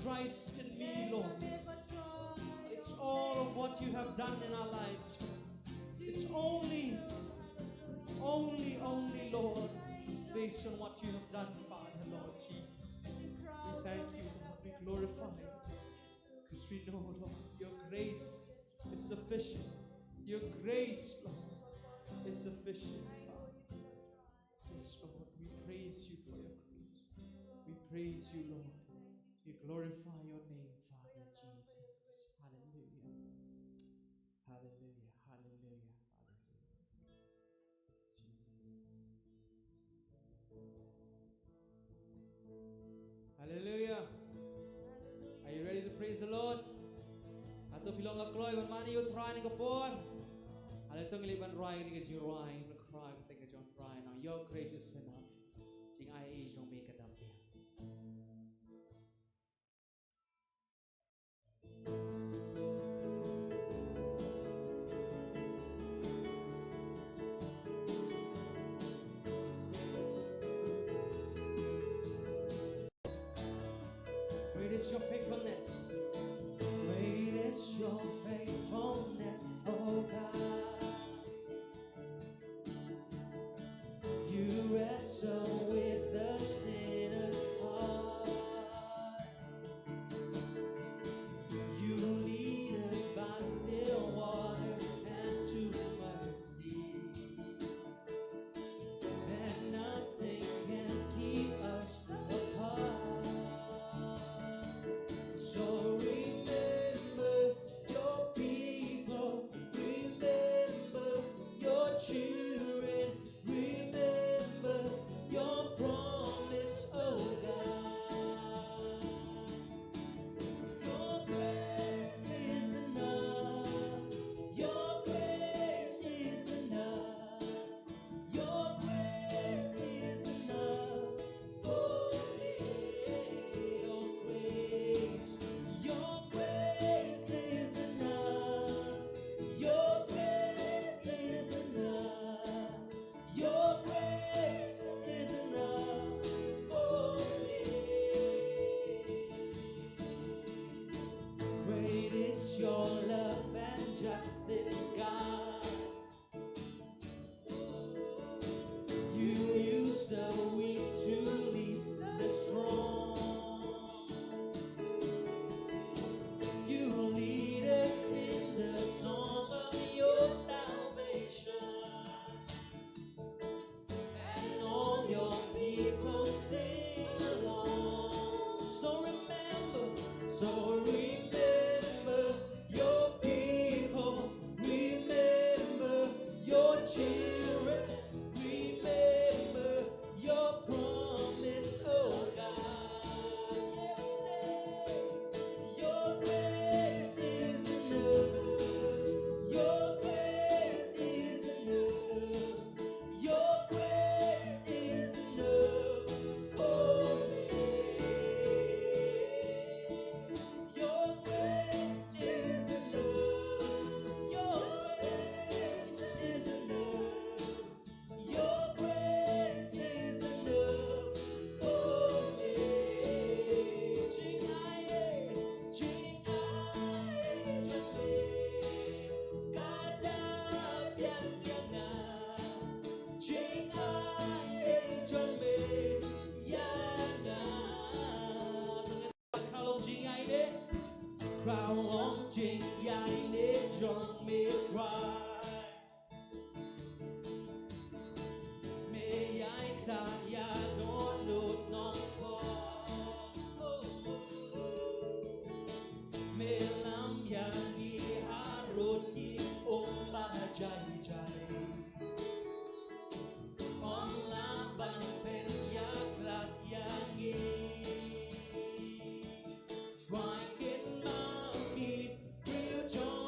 Christ in me, Lord. It's all of what you have done in our lives. It's only, Lord, based on what you have done, Father, Lord Jesus. We thank you, Lord. We glorify you. Because we know, Lord, your grace is sufficient. Your grace, Lord, is sufficient, Father. Yes, Lord, we praise you for your grace. We praise you, Lord. We glorify your name, Father Jesus. Hallelujah. Hallelujah. Hallelujah. Hallelujah. Hallelujah. Are you ready to praise the Lord? Atau filong lakloy ban mani you try ni kapon. Ala tong liban rai ni kajing rai ban cry ban teng kajong try now. Your grace is enough. Jing ai is jong make it up here. Great is your faithfulness. Great is your faithfulness, oh God. You wrestle with the sinner's heart. You lead us by still water and to mercy. And nothing can keep us apart. So remember your people, remember your children, remember your promise, oh God. Your grace is enough. Your grace is enough. Your grace is enough for me. Your grace is enough. Your grace is enough. Your grace is enough for me. Great is your love and justice, God. You use the weak to lead the strong. You lead us in the song of your salvation. And all your people sing along. So remember your people, remember your children, remember your promise, oh God. Your grace is enough. Your grace is enough. Your grace is enough for me. Your grace is enough. Your grace is enough. Your grace is enough for me. Chingaye, kada biang-bianga. Chingaye, jombe, yana. Kalong chingaye, kalong chingaye, jombe, try. May I ya don't know no more. Melam yang iharut di jai-jai. On laban penyaklat yang Strike it, monkey, real joy.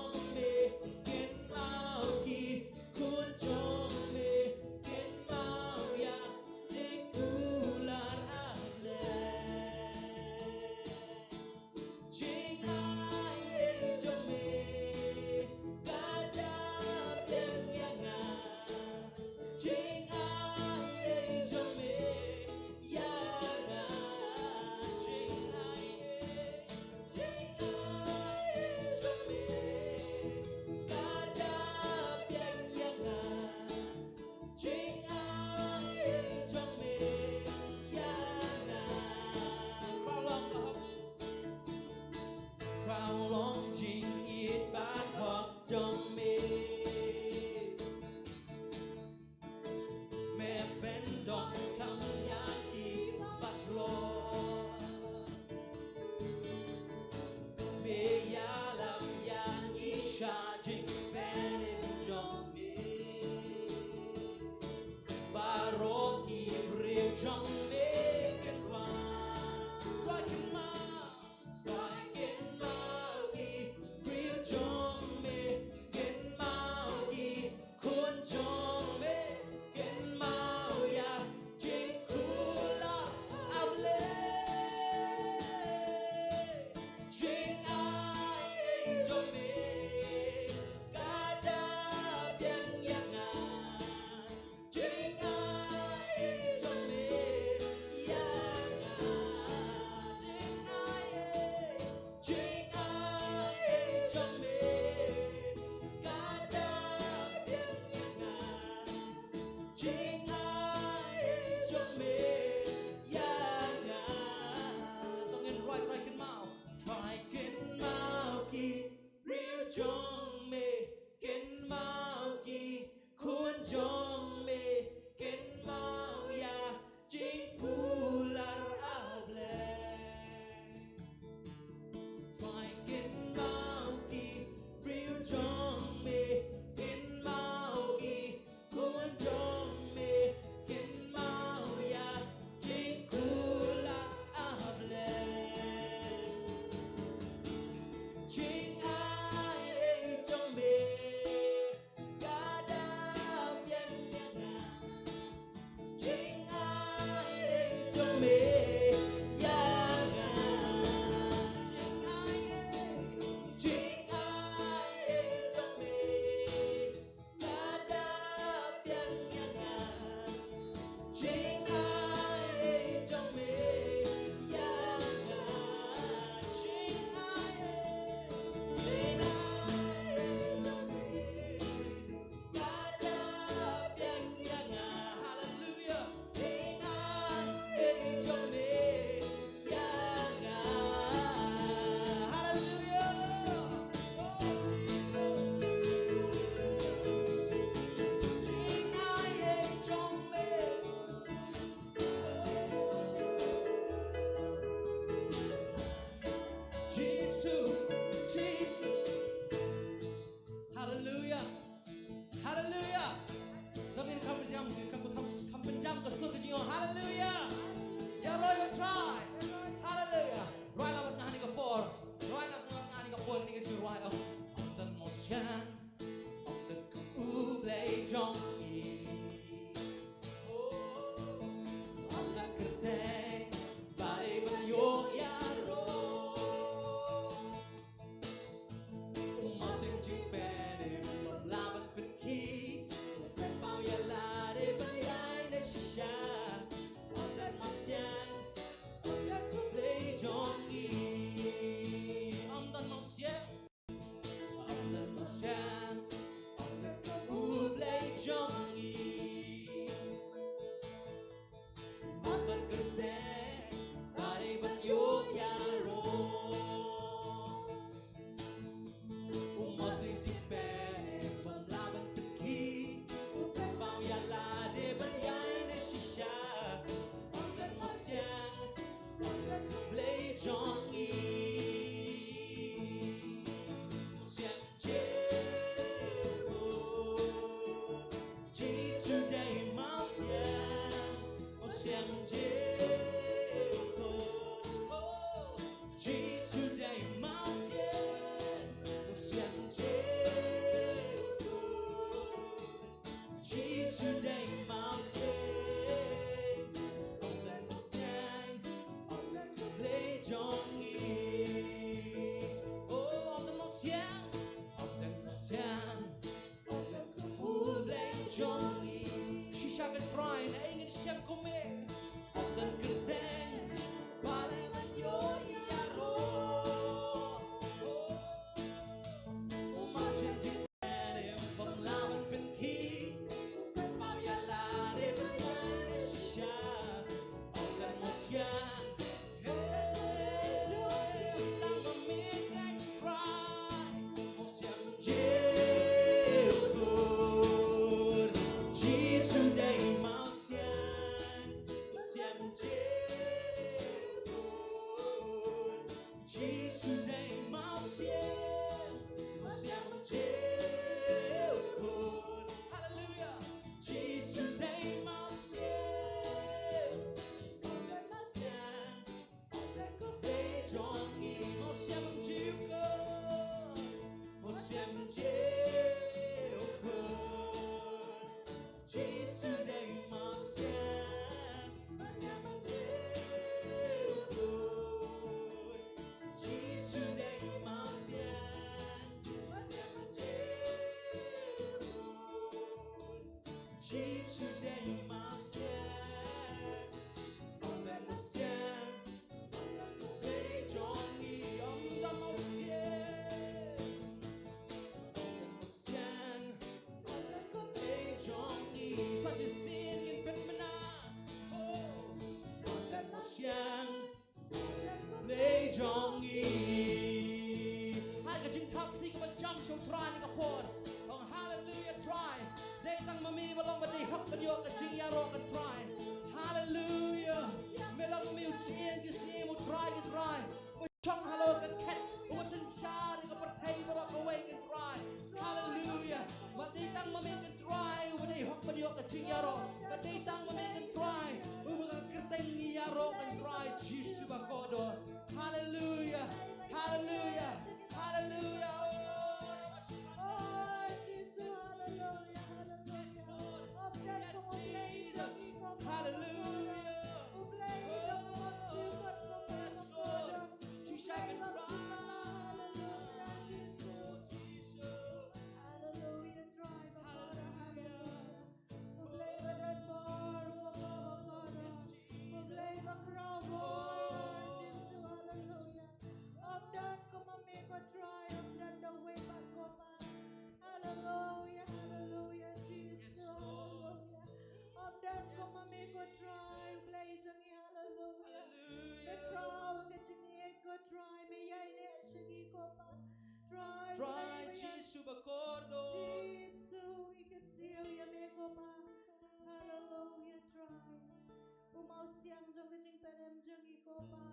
Umau siang jong kajing perem jong iko pa.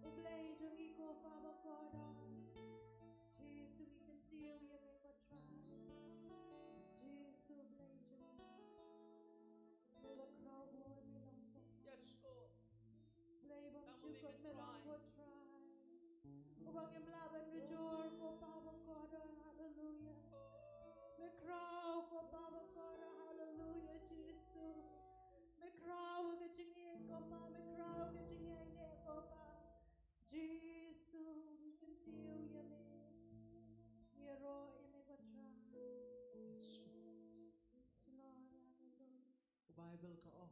Ublay jong iko pa bakoda. Jesus, we can deal you make a try. Jesus, ublay jong. Never crowd war me long po. Yes, Lord. Play bang Come on, chukot make me it long try. po try. Ubang yung laban me jor ko pa bakoda. Hallelujah. Me crowd ko pa bakoda. Hallelujah, Jesus. Me crowd ka chingin ko pa. Me crowd ka chingin ko pa. Jesus, we can deal you me. Yero ime ko try. Yes, Lord. Yes, Lord, hallelujah. Bible ka oh.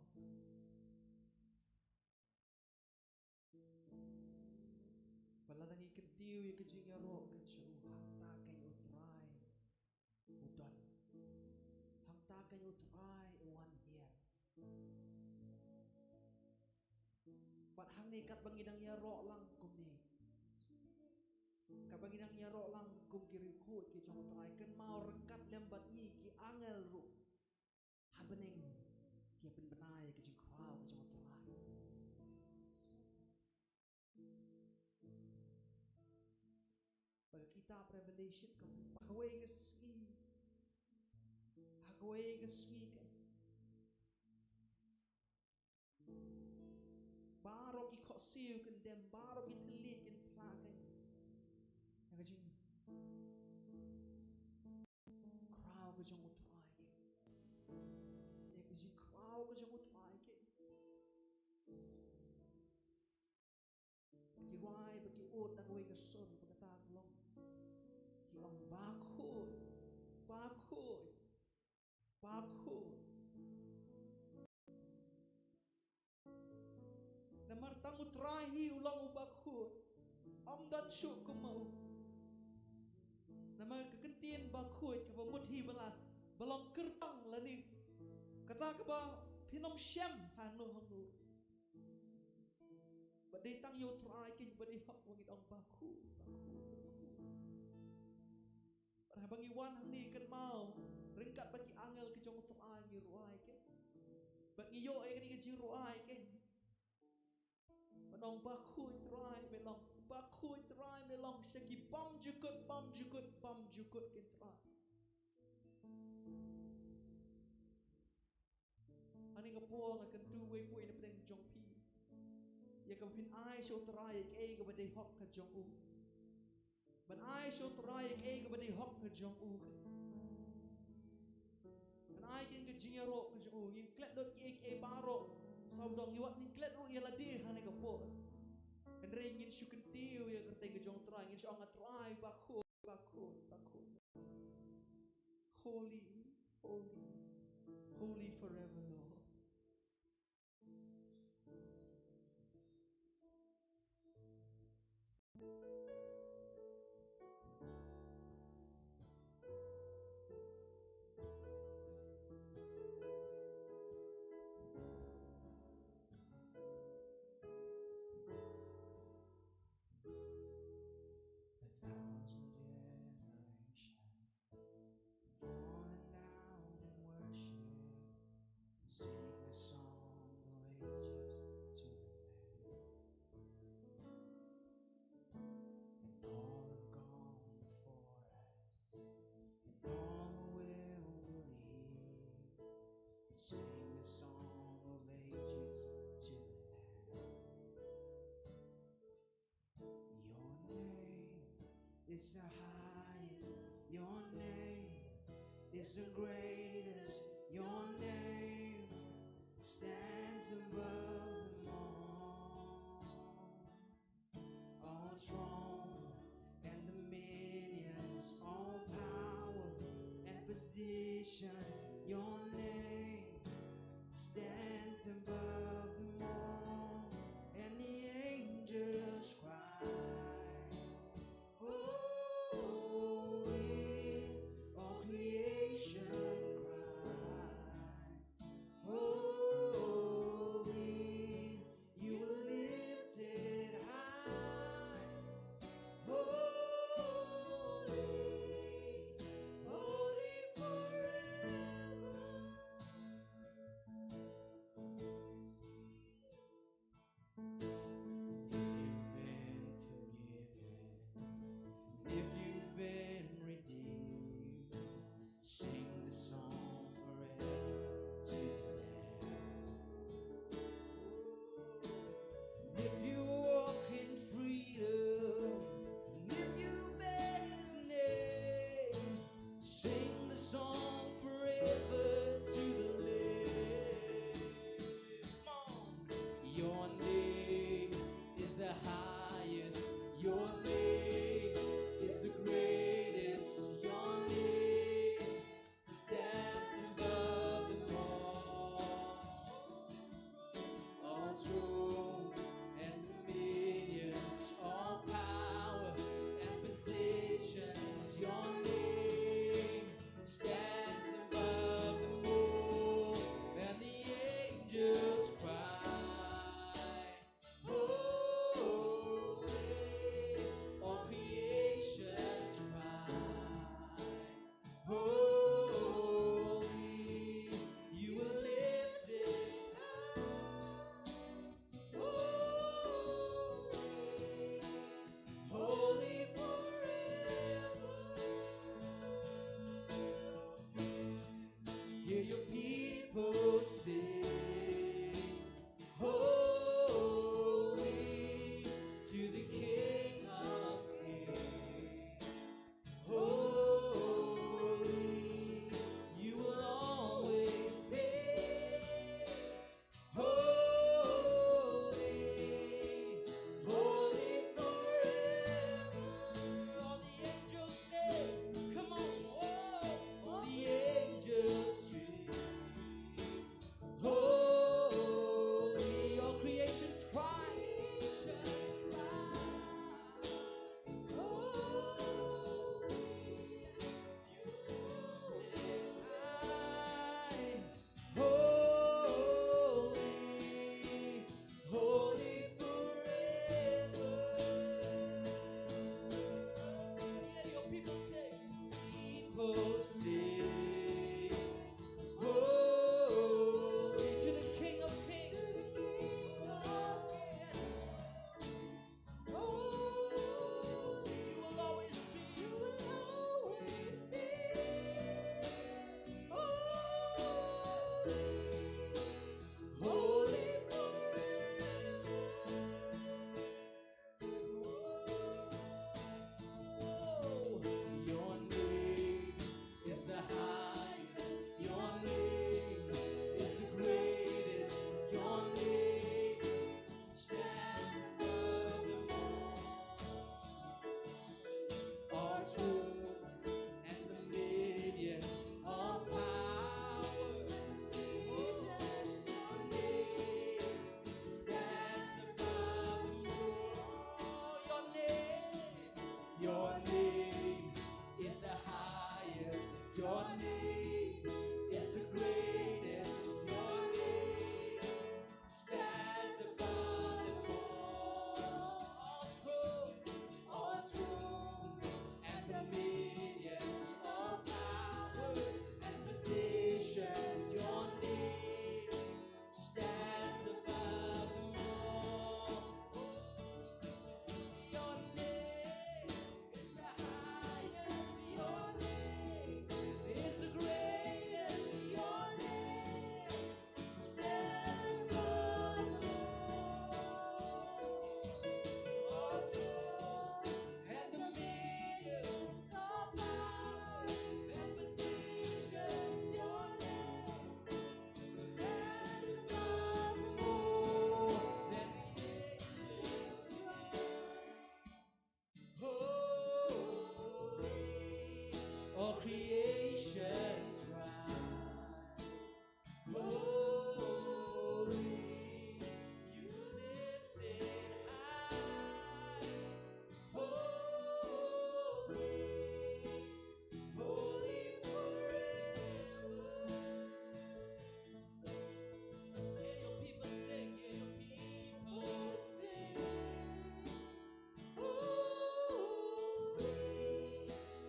Wala nang ikatiw yung kajing yaro kajing hangta kayo try udon hangta kayo try 1 year but hang ni kat banginang yaro lang kumni kabanginang yaro lang kum kirikut ki jong try kan mau rengkat lembat i ki angel ru happening dia pen benai kajing crowd kajing try pada kitab Revelation kau hagaway ngesgi kan barok ikok siu kan dem barok itelit kan telakan yang kajing crowd kajing utrai yang kajing crowd kajing utrai ke bagi rai bagi ut hagaway ngesun pagkatag long ang bakod na martang utrahi ulang ubakod ang datsyo kumau na magkakantin bakod kapamuthi balang kertang lanig kata kaba pinom siyam hanu badai tang yo try kin badai hak wangit ang bakod habang iwan hang kan mau ringkat bagi angel ke jong try ngi ruai ke bagi yo ai kan ngi ruai ke manong bakod try melong segi bam jukut kin try ani ngapuang akan tuwe puai na pedeng jong pi ya kan fin ai so try ke ga badai hok ka jong u ban ai so try ke ga badai hok ka jong u ban ai kin ga jingero ka jong u in klet dot ke baro sau dong yuat ni klet ru ya ladi hani ka po kan ringin syuken tiu ya kerteng ga jong try ngin so nga try bakod holy forever Lord. Sing a song of ages to the Lamb. Your name is the highest. Your name is the greatest. Your name stands above them all throne and dominions, all power and positions. Your name stands above them all, and the angels cry, holy, all creation cry, holy, you are lifted high, holy, holy forever.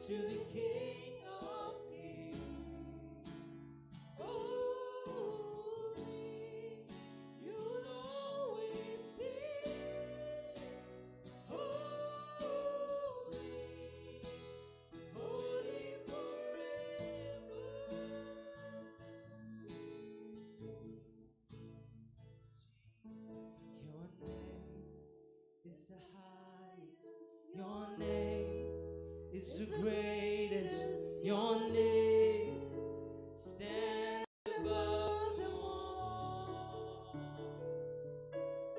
to the King of Kings. Holy, you'll always be. Holy, holy forever. Your name is the highest. Your name is the greatest. Your name stands above them all.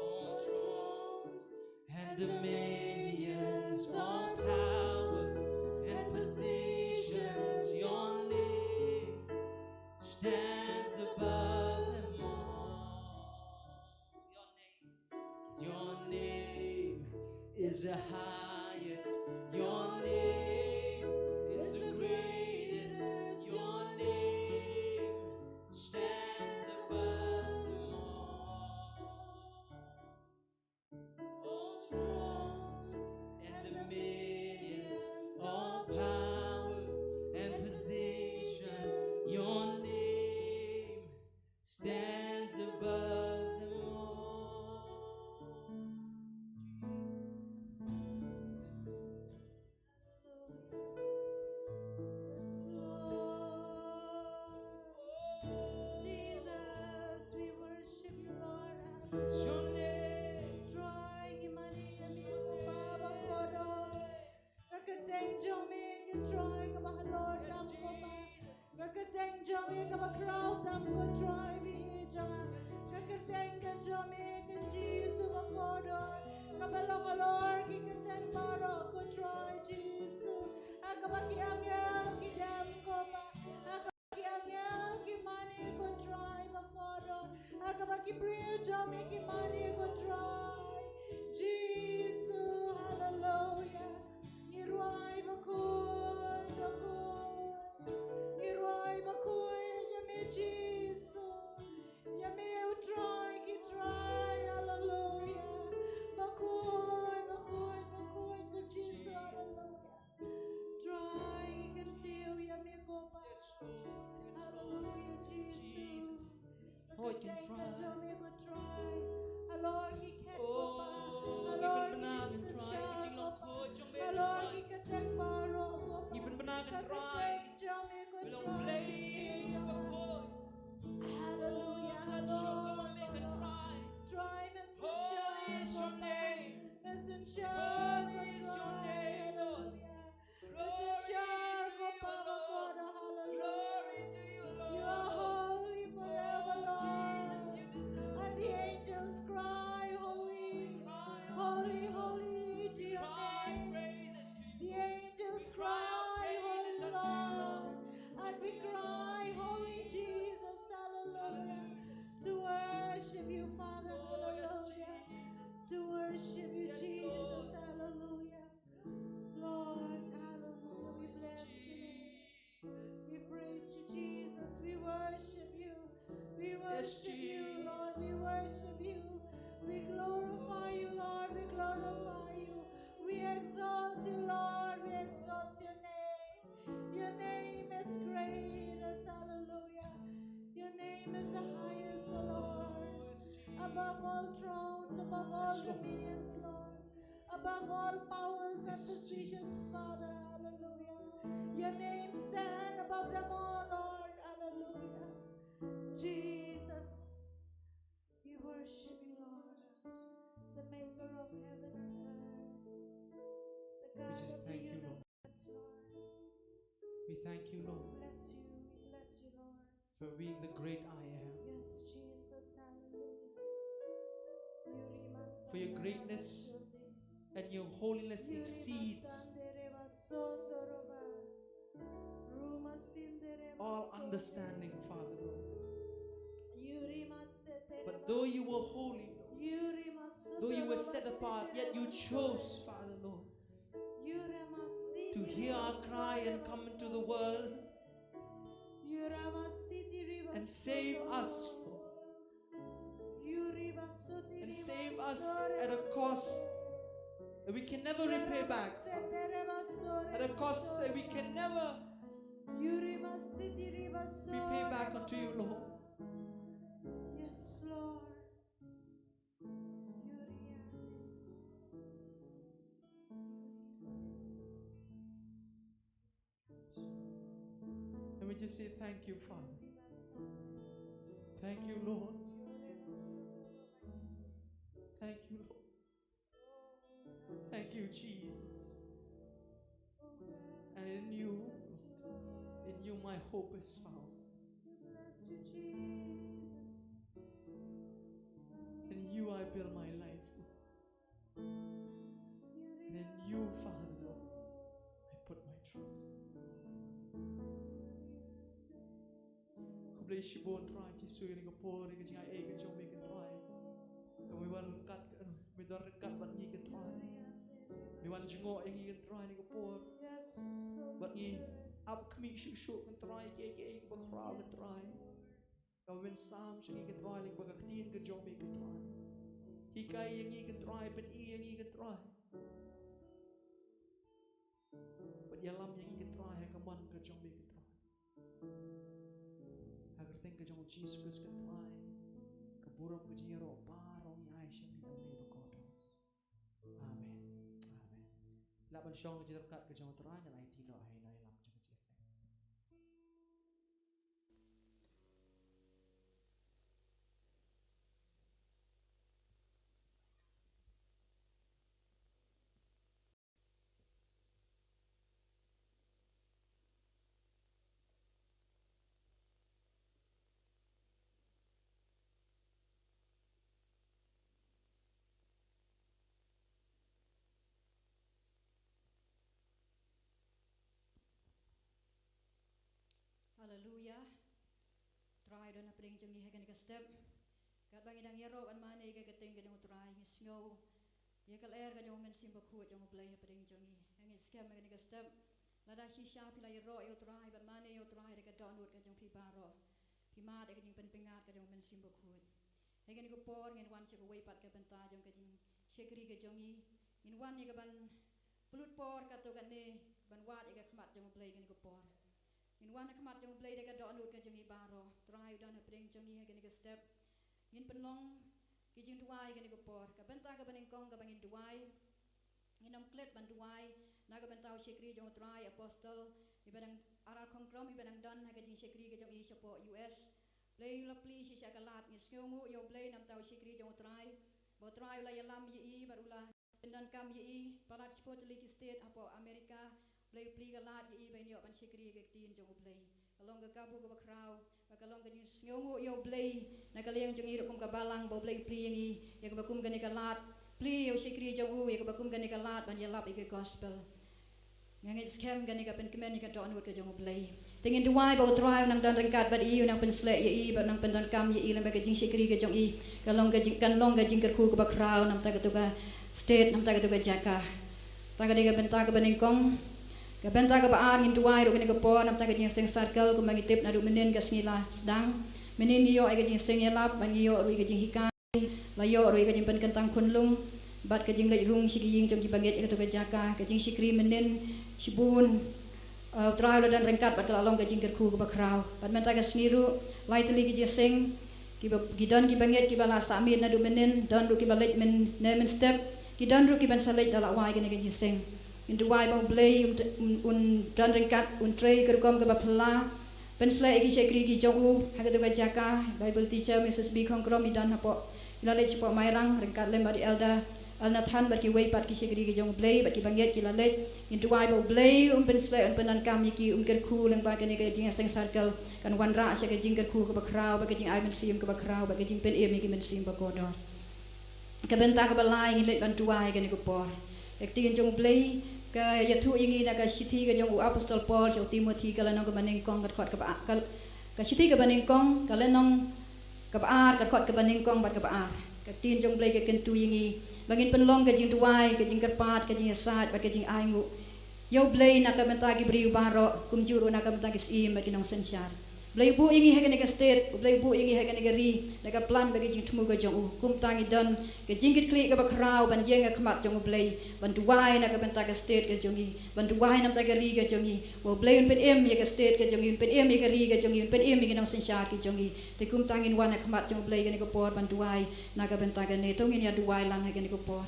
All thrones and dominions, all power and positions. Your name stands above them all. Your name is the highest. Your name is the greatest. Your name stands above them all. All thrones and dominions, all power and position. Your name stands above them all. Jesus, we worship you, Lord. It's your name. Drawing imani amigo Baba Kodo. Rakateng Jomi, drawing of our Lord Namkoba. Rakateng Jomi, of a crowd Namko driving Jama. Rakateng Jomi, Jesus of Kodo. Kabalong Lord, Kikateng Baro, ko try Jesus. Akabaki Angel, Kidam Koba. Akabaki Angel, Kimani, ko drive of Kodo. Akabaki bridge, Jomi, Kimani, ko try. Jesus, hallelujah. Niruai bakoy, bakoy. Niruai bakoy, yame Jesus. Yame utray, kitray, hallelujah. Bakoy, bakoy, bakoy, ko Jesus, hallelujah. Try, until yame kopa. Hallelujah, Jesus. Oh, it can try. Jome ko try. Lord, he can't Oh, Lord, even he benar can can try. try. Kecil loko, jombe Lord, try. he can take baro. Even benar can try. Jome ko We'll try. play before. Hallelujah, Oh, God, show, come on, make it try. Try, Holy is your name. messenger. Holy is your name, Lord. Messenger, Glory to you, Lord. Glory to you, Lord. You are holy forever, Oh, Lord. Jesus, you deserve And the angels cry, holy, holy, holy to your cry name. praises to The you. angels We cry out cry, praises holy unto you, Lord. Lord. And we cry, holy Jesus, hallelujah. To worship you, Father, Oh, yes, hallelujah. Jesus. To worship you, Yes, Jesus, Lord. hallelujah. Lord, hallelujah. We Yes, bless you, Lord. Jesus. We praise you, Jesus. We worship you. We Yes, worship you, Lord. We Jesus. worship you. We glorify you, Lord. We glorify you. We exalt you, Lord. We exalt your name. Your name is greatest. Hallelujah. Your name is the highest, O Lord. Above all thrones, above all Yes, Lord. dominions, Lord. Above all powers and Yes, positions, Jesus. Father. Hallelujah. Your name stand above them all, Lord. Hallelujah. Jesus, we worship you, Lord. The maker of heaven and earth. The God just of the thank you, Lord. universe, Lord. We thank you, Lord, Bless you. We bless you, Lord. for being the great I am. Yes, Jesus. Hallelujah. Yurima For your Sandara greatness Basonde. and your holiness Yurima exceeds Sandere Basondoroba. Ruma Sindere all Basonde. understanding, Father, Lord. Yurima Setere But though you were holy, Lord, Yurima though you were Sundoroba set apart, yet you Sindere chose, Father, Lord, Yurima to Sindere hear our cry and Basondoroba come into the world Yurima Sindere and save us, Lord, Yurima Sundere and save us at a cost that we can never repay back. At a cost that we can never repay back unto you, Lord. Yes, Lord. Let me just say thank you, Father. Thank you, Lord. Thank you, Lord. Thank you, Jesus. And in you my hope is found. In you I build my life. And in you, Father, I put my trust. Ku bless you bon try chi sui ni ko por ni ka ai ka chong mi kan try. Ka mi wan kat mi dar kat ban ni kan try. Mi wan jingo yang ni kan try ni ko por. Bat ni up kmi shu kan try ke ba khraw kan try. Ka wen sam shi ni kan try ling ba ka tin kan jong mi kan try. Hi kai yang ni kan try ban i yang ni kan try. But yalam yang ni kan try ha ka man ka jong mi kan try. Agar tengka jong Jesus Christ kan try. Ka buram ka jing ro parong ni ai shem ni kan nei ba ko do. Amen. Amen. La ban shong ka kat ka jong try ngan ai ti lo hai lai lam jong ka se. Hallelujah. Try don apring jongi hagan ka step. Kat bang idang yero an mane ka kating ka jong try ni snow. Ye kal air ka jong men simba khu jong play apring jongi. Hangin scam hagan ka step. Lada si sha pila yero yo try ban mane yo try ka download ka jong pi baro. Pi ma de ka jing pen pingat ka jong men simba khu. Hagan ko por ngin wan si ko way pat ka benta jong ka jing shekri ka jongi. In wan ye ka ban pulut por ka to ka ne ban wat ye ka khmat jong play ka ni ko por. In wana kamat jong play deka download ka jongi baro try dan apring jongi hagan ka step ngin penlong ki jing duai ka ni ko por ka benta ka baning kong ka bangin duai nginam klet ban duai na ka bentau shekri jong try apostle ibadang aral kongkrom ibadang dan haga jing shekri ka jongi chapo US play la pli si shakalat ngis ngu yo play nam tau shekri jong try bo try la yalam yi barula pendan kam yi palat sport league state apo America play pli galat yi bay nyo ban shikri ka tin jong play along ka kabu ka bakraw kalong ka jing sngongu yo play na kaliyang jong iro kum ka balang bo play pli yi ya ka bakum ka ni galat pli yo shikri jong u ya ka bakum ka ni galat ban yalap ik gospel ngangit scam ka ni ka pen kemen ni ka don ka jong play tingin duai bo try nang dan rengkat bad yi nang pen slek yi ba nang pen dan kam yi lemba ka jing shikri ka jong i kalong ka jing kerku ka bakraw nam ta ka tu ka state nam ta ka tu ka jaka ta ka diga benta ka baningkong ka benta ka baan ngin tuai ro kini ka po nam ta ka jing seng circle ku mangitip na du menen ka snila sedang menen yo ai ka jing seng yelap bang yo ro ka jing hikai la yo ro ka jing pen kentang kunlung bat ka jing lai rung shi ki jing jong ki banget ka tu ka jaka ka jing shikri menen shibun trai lo dan rengkat bat ka long ka jing kerku ka bakraw bat menta ka sniru lai teli ki jing seng ki gidan ki banget ki bala samit na du menen dan ru ki balet men nemen step ki dan ru ki ban salet dala wai ka ni ka jing seng in duai bang play un dan rengkat un tray kerkom ke bapla pensla eki shekri ki jogu haga tu jaka Bible teacher Mrs. B kongkrom idan hapo ilalej po mairang rengkat lem bari elda alnathan baki way pat ki shekri ki jong play baki banget ki lalej in duai bang play pensla un penan kam ki kerku leng ba ka ni ka jing seng circle kan wan ra sha ka jing kerku ke bakraw baki jing ai men sim ke bakraw baki jing pen em ki men sim ba kodor ka benta ka balai ngi lej ban duai ka ni ko por ek tin jong play ka yathu ingi na ka shithi ka jong apostol Paul so Timothy ka lanong ka baning kong ka khot ka shithi ka baning kong ka lanong ka baar ka khot ka baning kong bat ka baar ka tin jong blai ka kentu ingi bangin penlong ka jing tuai ka jing kerpat ka jing asat bat ka jing aingu yo blai na ka menta ki briu baro kum juru na ka menta ki sim bat kinong sensyar Blai bu ingi hagan ke state, blai bu ingi hagan ke ri, naga plan bagi jing temu ke jong kum tangi dan ke jingkit klik ke bakrau ban jeng ke mat jong blai ban tuai naga benta ke state ke jongi ban tuai nam ta ke ri ke jongi wo blai un pen em ye ke state ke jongi pen em ye ke ri ke jongi pen em ye nang sensat ke jongi te kum tangin wan ke mat jong blai ke ko por ban tuai naga benta ke ne tongin ya tuai lang hagan ko por.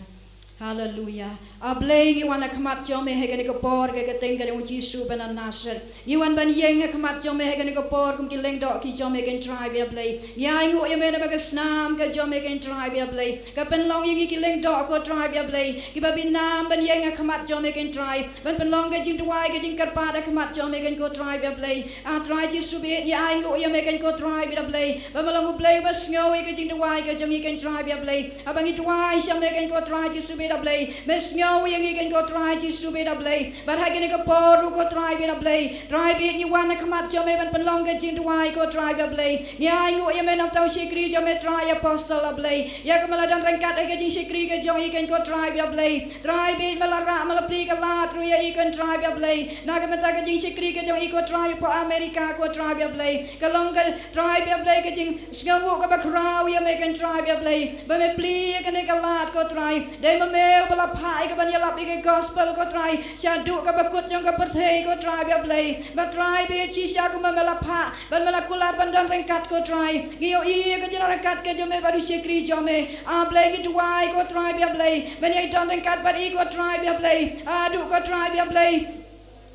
Hallelujah. Ablay wana kamat jome hegani ko por ke tenga de Jisu ben Nasr. Iwan ban yeng kamat jome hegani ko por kum ki leng do ki jome ken tribe ablay. Ya ingo yeme na bagas nam ke jome ken tribe ablay. Ka pen long yeng ki leng do ko tribe ablay. Ki ba bin nam ban yeng kamat jome ken tribe. Ban pen long ke jing tuai ke jing karpa da kamat jome ken ko tribe ablay. A tribe Jisu be ya ingo yeme ken ko tribe ablay. Ba malong ablay bas ngoy ke jing tuai ke jong ken tribe ablay. Abang tuai shame ken ko tribe Jisu be ablay. Mes nyaw yang ikan ko try Jisu be ablay. But hagin ko poru ko try be ablay. Try be ni wana kamat jome ban penlong ke jing tuai ko try be ablay. Nya ingo ya men tau shikri jome try apostle ablay. Ya kamala dan rengkat ke jing shikri ke jong ikan ko try be ablay. Try be malara malapli ka lat ru ya ikan try be ablay. Na kamata ke jing shikri ke jong iko try po Amerika ko try be ablay. Kalong ke try be ablay ke jing sngawu ka bakrau ya me kan try be ablay. Ba me pli ke ne ka lat ko try. Dai me la pai ka ban yalap ike gospel ko try syadu ka bakut jong ka perthei ko try be ablay ba try be chi sya ko mala pha ban mala kulat ban dan rengkat ko try gio I ka jena rengkat ke jome baru shekri jome ablay ki tuai ko try be ablay ban ye dan rengkat ba I ko try be ablay adu ko try be ablay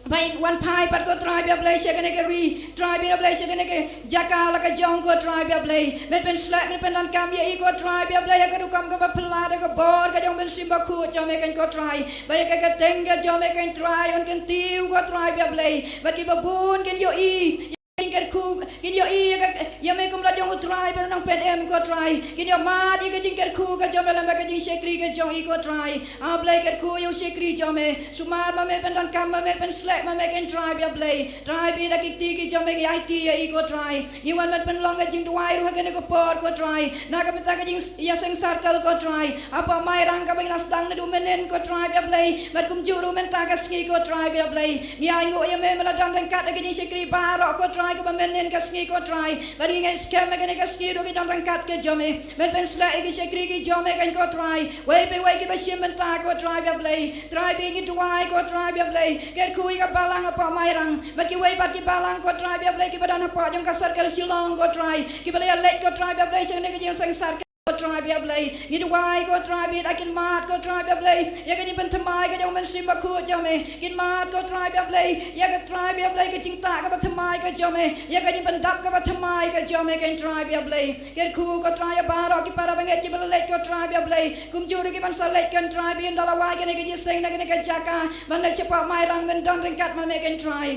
Baik wan pai pat ko try be ablay shekane ke ri try be ablay shekane ke jakala ka jong ko try be ablay ben pen slap ben dan kam ye ko try be ablay ka du kam ka pelada ko bor ka jong ben simba ku jome kan ko try baik ka tenga jome kan try on kan tiu ko try be ablay bat ki babun kan yo I Ker ku kin yo I ya me kum la jong try ben nang pen em ko try kin yo ma di ka jing ker ku ka jom la ma ka jing shekri ka jong I ko try ablay ker ku yo shekri jome sumar ma me pen dan kam ma me pen slap ma me kan try be ablay try be da ki ti ki jome ki IT ya I ko try you wan pen long ka jing tuai ru ka ne ko por ko try na ka meta ka jing ya seng circle ko try apa mai rang ka bang nas dang ne du menen ko try be ablay mat kum juru men ta ka ski ko try be ablay ni ai ngo ya me la dan kat ka jing shekri ba ro ko try ko menen ka ski ko try bari ngai scam ka ne ka ski ro ki dan kat ke jome men pen sla ki shekri ki jome kan ko try wei ki ba shim men ta ko try be ablay try be ni tuai ko try be ablay ker kui ka balang apa mai rang bat ki wei bat ki balang ko try be ablay ki badan apa jong ka circle silong ko try ki balaya let ko try be ablay sing ne ki jing sang sar ko try be ablay ni tuai ko try be akin mat ko try be ablay ya ka ni pen thamai ka jong men simba ku jome kin mat ko try be ablay ya ka try be ablay ka cinta ka ba thamai ka jome ya ka ni pen dap ka ba thamai ka jome kan try be ablay ker ku ko try ba ro ki para banget ki bala let ko try be ablay kum juru ki man sa let kan try be ndala wa ka ne ka jing sing na ka ne ka jaka man na cepat mai rang men don ringkat ma me kan try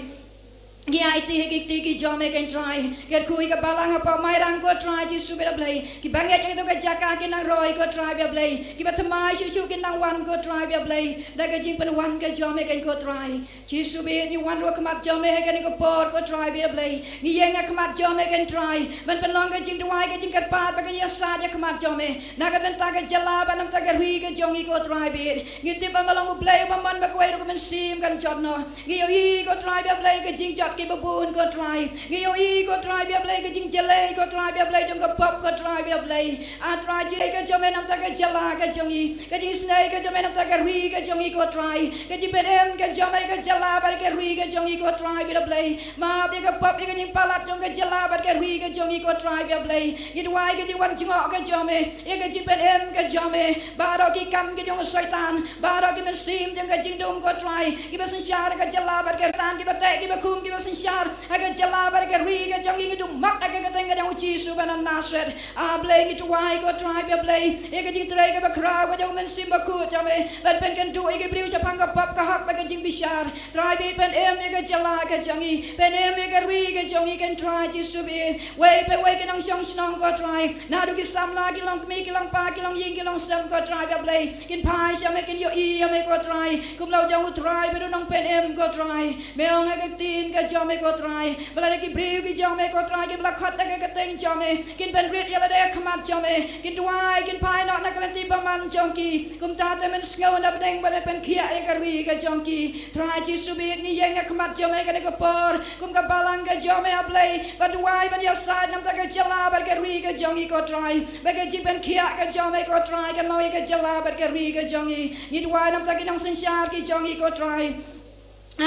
Gia iti ki jome kan try ker kui ka balang apa mai rang ko try Jisu be ablay ki banget itu ka jaka ki nang roi ko try be ablay ki ba thamai shu ki nang wan ko try be ablay da ka jing pen wan ka jome kan ko try Jisu be ni wan ro kamat jome he kan ko por ko try be ablay ni yeng kamat jome kan try ban pen long ka jing tuai ka jing kat pat ba ka ya sa ja kamat jome na ka ben ta ka jala ba nam ta ka ri ka jong I ko try be ni ti ba malong ablay ba man ba ko ro ko men sim kan jot no gi yo I ko try be ablay ka jing jot ki babun ko try ngiyo I ko try be ablay ka jing jelay ko try be ablay jong ka pop ko try be ablay a try jelay ka jome nam ta ka jala ka jong I ka jing snay ka jome nam ta ka ri ka jong I ko try ka jing pedem ka jome ka jala ba ka ri ka jong I ko try be ablay ma be ka pop ka jing palat jong ka jala ba ka ri ka jong I ko try be ablay ni duai ka jing wan jing ka jome e ka jing pedem ka jome ba ro ki kam ka jong syaitan ba ro ki men sim jong ka jing dum ko try ki ba sanshar ka jala ba ka tan ki ba te ki ba kum ki ba sanshar aga jala ba ka ri ka jong I du mak aga ka tenga jong Jisu ban Nasr ablay ki tuai ko try be ablay e ka jing tray ka ba kra ka jong men sim ba ku jome ban pen kan du e ka briu sa pang ka pop ka hak ba ka jing bishar try be pen em e ka jala ka jong I pen em e ka ri ka jong I kan try Jisu be wei ka nang song snong ko try na du ki sam la ki long mi ki long pa ki long ying ki long sam ko try be ablay kin pai sha me kin yo I me ko try kum lau jong try be du nong pen em ko try me ong ka tin ka jome ko try bala ki briu ki jome ko try ki bla khat ka teng jome kin ben rit yala de khamat jome kin tuai kin pai no na kan ti ba man jong ki kum ta te men sngo na deng ba pen khia e ka ri ka jong ki try ji subik ni yang kemat jome kan ke por kum ka balang ke jome ablay but why ban ya side nam ta ke jala bar ke ri ke jongi ko try ba ke ji ben kia ke jome ko try ke loi ke jala bar ke ri ke jongi ni why nam ta ke nang sanshar ki jongi ko try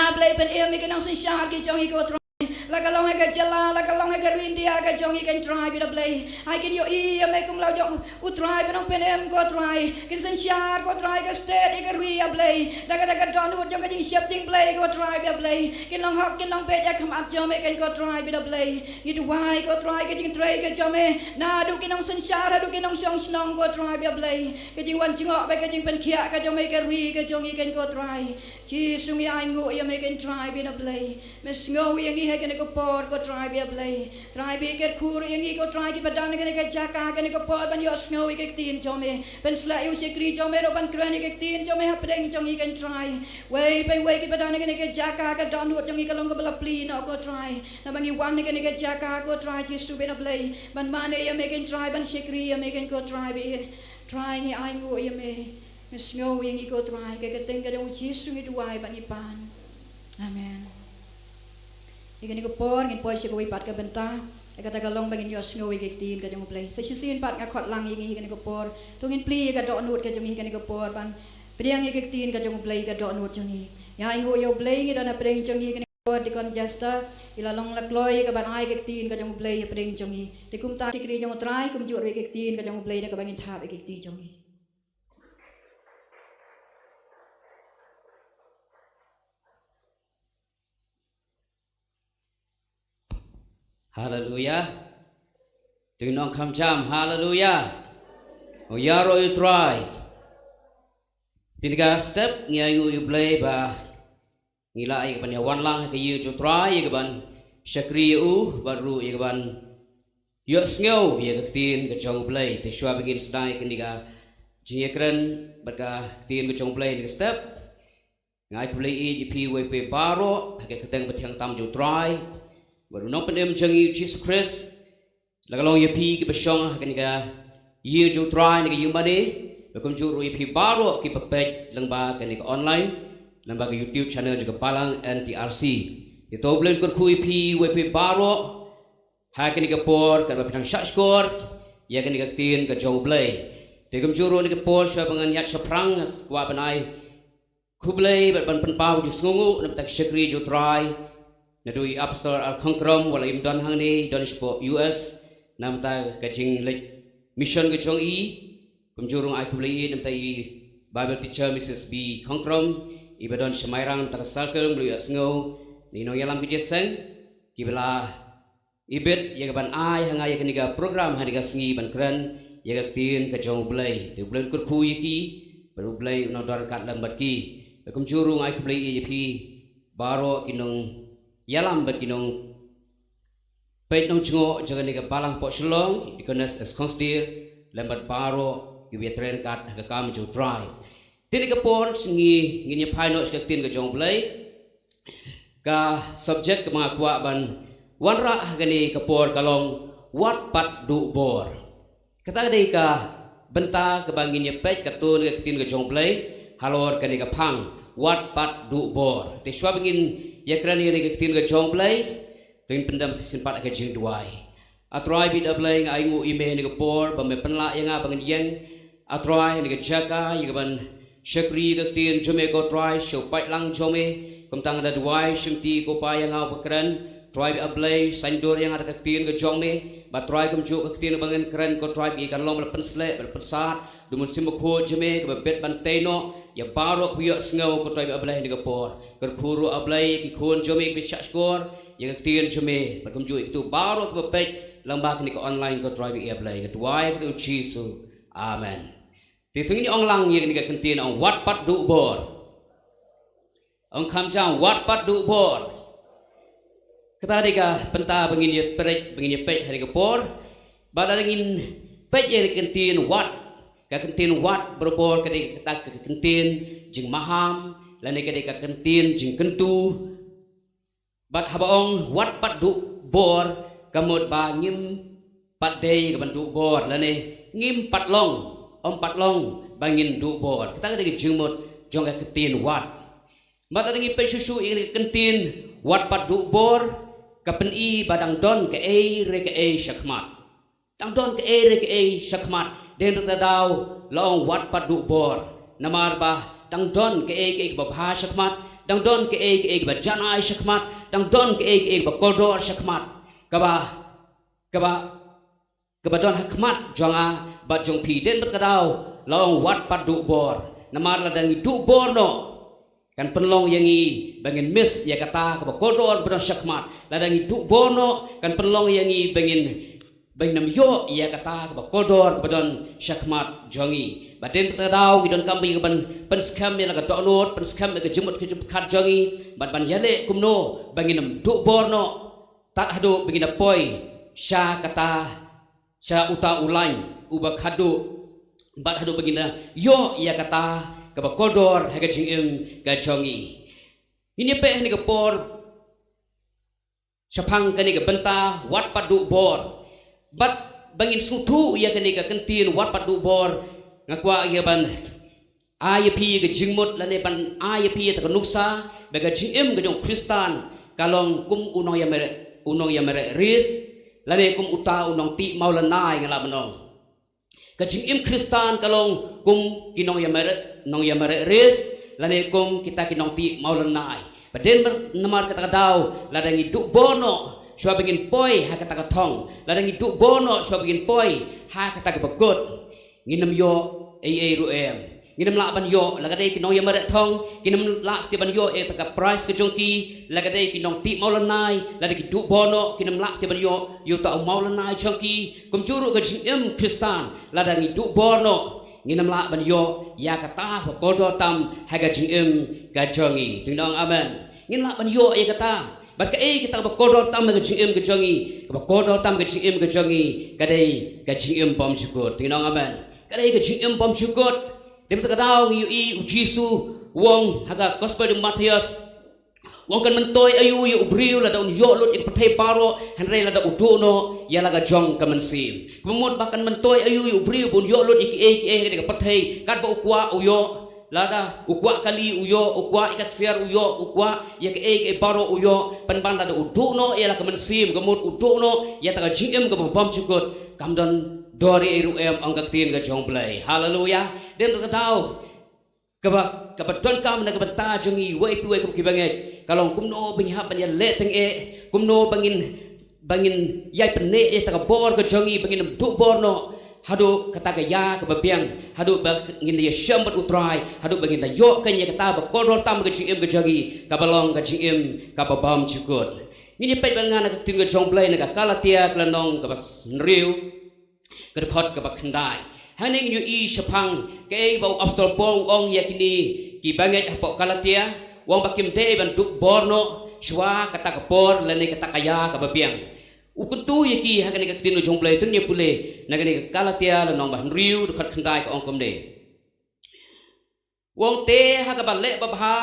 ablay ben em ke nang sanshar ki jongi ko try la ka long ke jala la ka long ke rindia ke jongi kan try bi ablay ai kin yo I me kum lau jong u try ben pen em ko try kin sanshar ko try ke state ke ri ablay la ka don u jong ke jing shifting play ko try bi ablay kin long hok kin long pe ja kam at jome kan ko try bi ablay ni tu why ko try ke jing tray ke jome na du kin long sanshar du kin long song snong ko try bi ablay ke jing wan jing ok ke jing pen kia ke jome ke ri ke jongi kan ko try chi sumi ai ngu ya me kan try bi ablay me sngo yang ni he kan ko por ko try bi ablay try bi ke khur yang ni ko try ki badan ke jaka kan ko por ban yo sngo ke tin jome ben sla yu se kri jome ro ban kren ke tin jome ha preng jongi kan try wei pe wei ki badan ke jaka ka don nu jongi ka long ko bla pli no ko try na bangi wan ke jaka ko try ti stu ben ablay ban mane ya me kan try ban se kri ya me kan ko try bi try ni ai ngu ya me sngo yang ni ko try ke teng ka dong Yesu ni duai ban ni pan amen Ikan ko por ngin poi se ko pat ka benta kata ka long bangin yo snow ke tin ka jong play sa sisin pat nga khot lang ing ikan ko por to ngin pli ka do nut ka jong ikan ko por ban priang ke tin ka jong play ka do nut jong ni ya ingo yo play ngi dona preng jong ikan ko di kon jasta ila long lak loy ka ban ai ke tin ka jong play preng jong ni te kum ta sikri jong try kum jur ke tin ka jong play ka bangin thap ke tin jong ni Hallelujah. Dengan kam jam hallelujah. Oh ya ro you try. Tiga step ngai ngu you play ba ngila ai ban ya wan lang ke you to try ke ban shakri u baru ke ban yo sngo ye ke tin ke jong play te shwa begin sedai ke niga jiekren baga tin ke jong play ni step ngai play e pi we pe baro ke keteng betiang tam jo try baru nong penem jangi Jesus Christ lagalong ye pi ke besong ke niga ye jo try ni ke you mane bekum ju ru pi baro ki pepet lengba ke niga online lengba ke YouTube channel juga palang NTRC itu belen kur kui pi we pi baro ha ke niga por ke bapang shot score ya ke niga tin ke jong play bekum ju ru ni ke por sha bangan yat saprang wa banai kublay ban pen pau ju sngungu nam tak shakri jo try Nadui App Store al Kongkrom wala im don hang ni don sport US nam ta kaching lek mission ke chong I kumjurung ai kublai nam ta I Bible teacher Mrs B Kongkrom ibadon semairang ta circle blu sngo ni no yalam ke jeseng kibela ibet ya ban ai hang ai keniga program hariga sngi ban kran ya ka tin ke chong blai tu blai kur khu ki baru blai no dor kat lambat ki kumjurung ai kublai I pi baro kinong yalam berkinong pet nong cungo jangan ni balang pot selong dikonas as konstir lembat baro gibiatren kat ke kam jo dry tin ke pon singi ngini phaino skak tin ke jong play ka subject ke mangakwa ban wanra gani ke por kalong wat pat du bor kata dei ka benta ke bangin ye pet katun ke tin ke jong play halor kani ke phang wat pat du bor te shwa bangin ya kerana ni ketin ke jong play tuin pendam season 4 ke jing duai atrai bid ablay nga ingu ime ni ke por ba me penla yang abang yang atrai ni ke jaga ya ban shakri ke tin jome ko try show pai lang jome kum tang ada duai shimti ko pa yang au bekran try ablay sandor yang ada ke tin ke jong me ba try kum ju ke tin bangen keren ko try bi kan long pen sle pen sat dumun sim ko jome ke bet ban teno ya baro biyo sngo ko try ablay ni ke por ker khuru ablay ki khon jome ki shak skor ya ke tin jome ba kum ju itu baro ko pet lambak ni ko online ko try bi ablay ke tuai ko chisu amen titung ni ong lang ye ni ke kentin ong wat pat du bor ong kham jang wat pat du bor kata deka penta bengin ye pret bengin ye pet hari ke por bada ngin pet ye kentin wat ka kentin wat berbor ke kata ke kentin jing maham lane ke ka kentin jing kentu bat habaong wat pat du bor kamut ba ngim pat dei ke bantu bor lane ngim pat long om pat long bangin du bor kata ke jing mot jong ka kentin wat Mata dengi pesusu iri kentin wat padu bor kapen I badang don ke re syakmat. Dang don ke re syakmat den tadau long wat padu bor namar bah dang don ke babha syakmat dang don ke bajanai syakmat dang don ke bakoldor syakmat kaba don hakmat jonga bat jong pi den tadau long wat padu bor namar ladang du bor no kan penlong yang I bangin mis ya kata ke kodor beron syakmat ladang itu bono kan penlong yang I bangin nam yo ya kata ke kodor beron syakmat jongi baden tadau ngidon kambi ke ban skam ya laga donot ban skam ke jemut kat jongi ban yale kumno bangin nam du borno tak hadu bangin poi sya kata sya uta ulain ubak hadu bat hadu bangin yo ya kata kaba kodor haga jingim gajongi ini pe ni kapor sapang kani ka benta wat padu bor bat bangin sutu ya kani ka kentin wat padu bor ngakwa ya ban ayapi ga jingmut lane ban ayapi ta nuksa baga jingim ga jong kristan kalong kum unong ya mere ris lane kum uta unong ti maulanai ngala manong kajing im kristan kalong kum kinong ya mere ris lane kum kita kinong ti maulanai baden namar kata kadau ladang itu bono swa bingin poi ha kata katong ladang itu bono swa bingin poi ha kata bagot nginam yo ruem nginam la ban yo lagadai kinong ya mere thong kinam la stiban yo taka price ke jongki lagadai kinong ti maulanai ladang itu bono kinam la stiban yo ta maulanai jongki kum juru ke im kristan ladang itu bono nginam la ban yo ya kata kodo tam haga im gajongi tingdong amen ngin la ban yo ya kata bat ka kita kodo tam haga im gajongi kodo tam im gajongi kadai im pom syukur tingdong amen kadai im pom syukur dem takadaw ngi Jisu wong haga gospel de Matius wong kan mentoy ayu yu ubriu la daun yo lut ik patay paro hanre la da udono ya laga jong kamansim kemut bahkan mentoy ayu yu ubriu bun yo lut ik ke patay kat ba ukwa uyo lada ukwa kali uyo ukwa ikat siar uyo ukwa ya ke paro uyo panban la da udono ya la kamansim kemut udono ya taga jim ke bom cukut kamdan Dori ruem angkat tin ke jong play. Haleluya. Dan kita tahu kebetulan kami nak benta jongi wei pi wei kum kibanget. Kalau kumno bingha ban ya le teng kumno bangin yai pene tak bor ke jongi bangin du borno. Hadu kata ke ya ke babiang. Hadu bangin dia syambat utrai. Hadu bangin dia yok kan ya kata bakodor tam ke jim ke jongi. Kabalong ke jim kababam cukut. Ini pet bangan nak tin ke jong play nak kalatia kelanong ke bas nriu. Kedekot ke bakandai haning yu syapang ke bau apostol Paul ong yakini ki banget pok kalatia wong bakim de ban duk borno shwa kata kapor lene kata kaya ka babiang ukuntu yaki hagani ka tinu jongplay tungnya pule nagani kalatia lanong bah riu dekat kandai ka ong komde wong te haga bale babha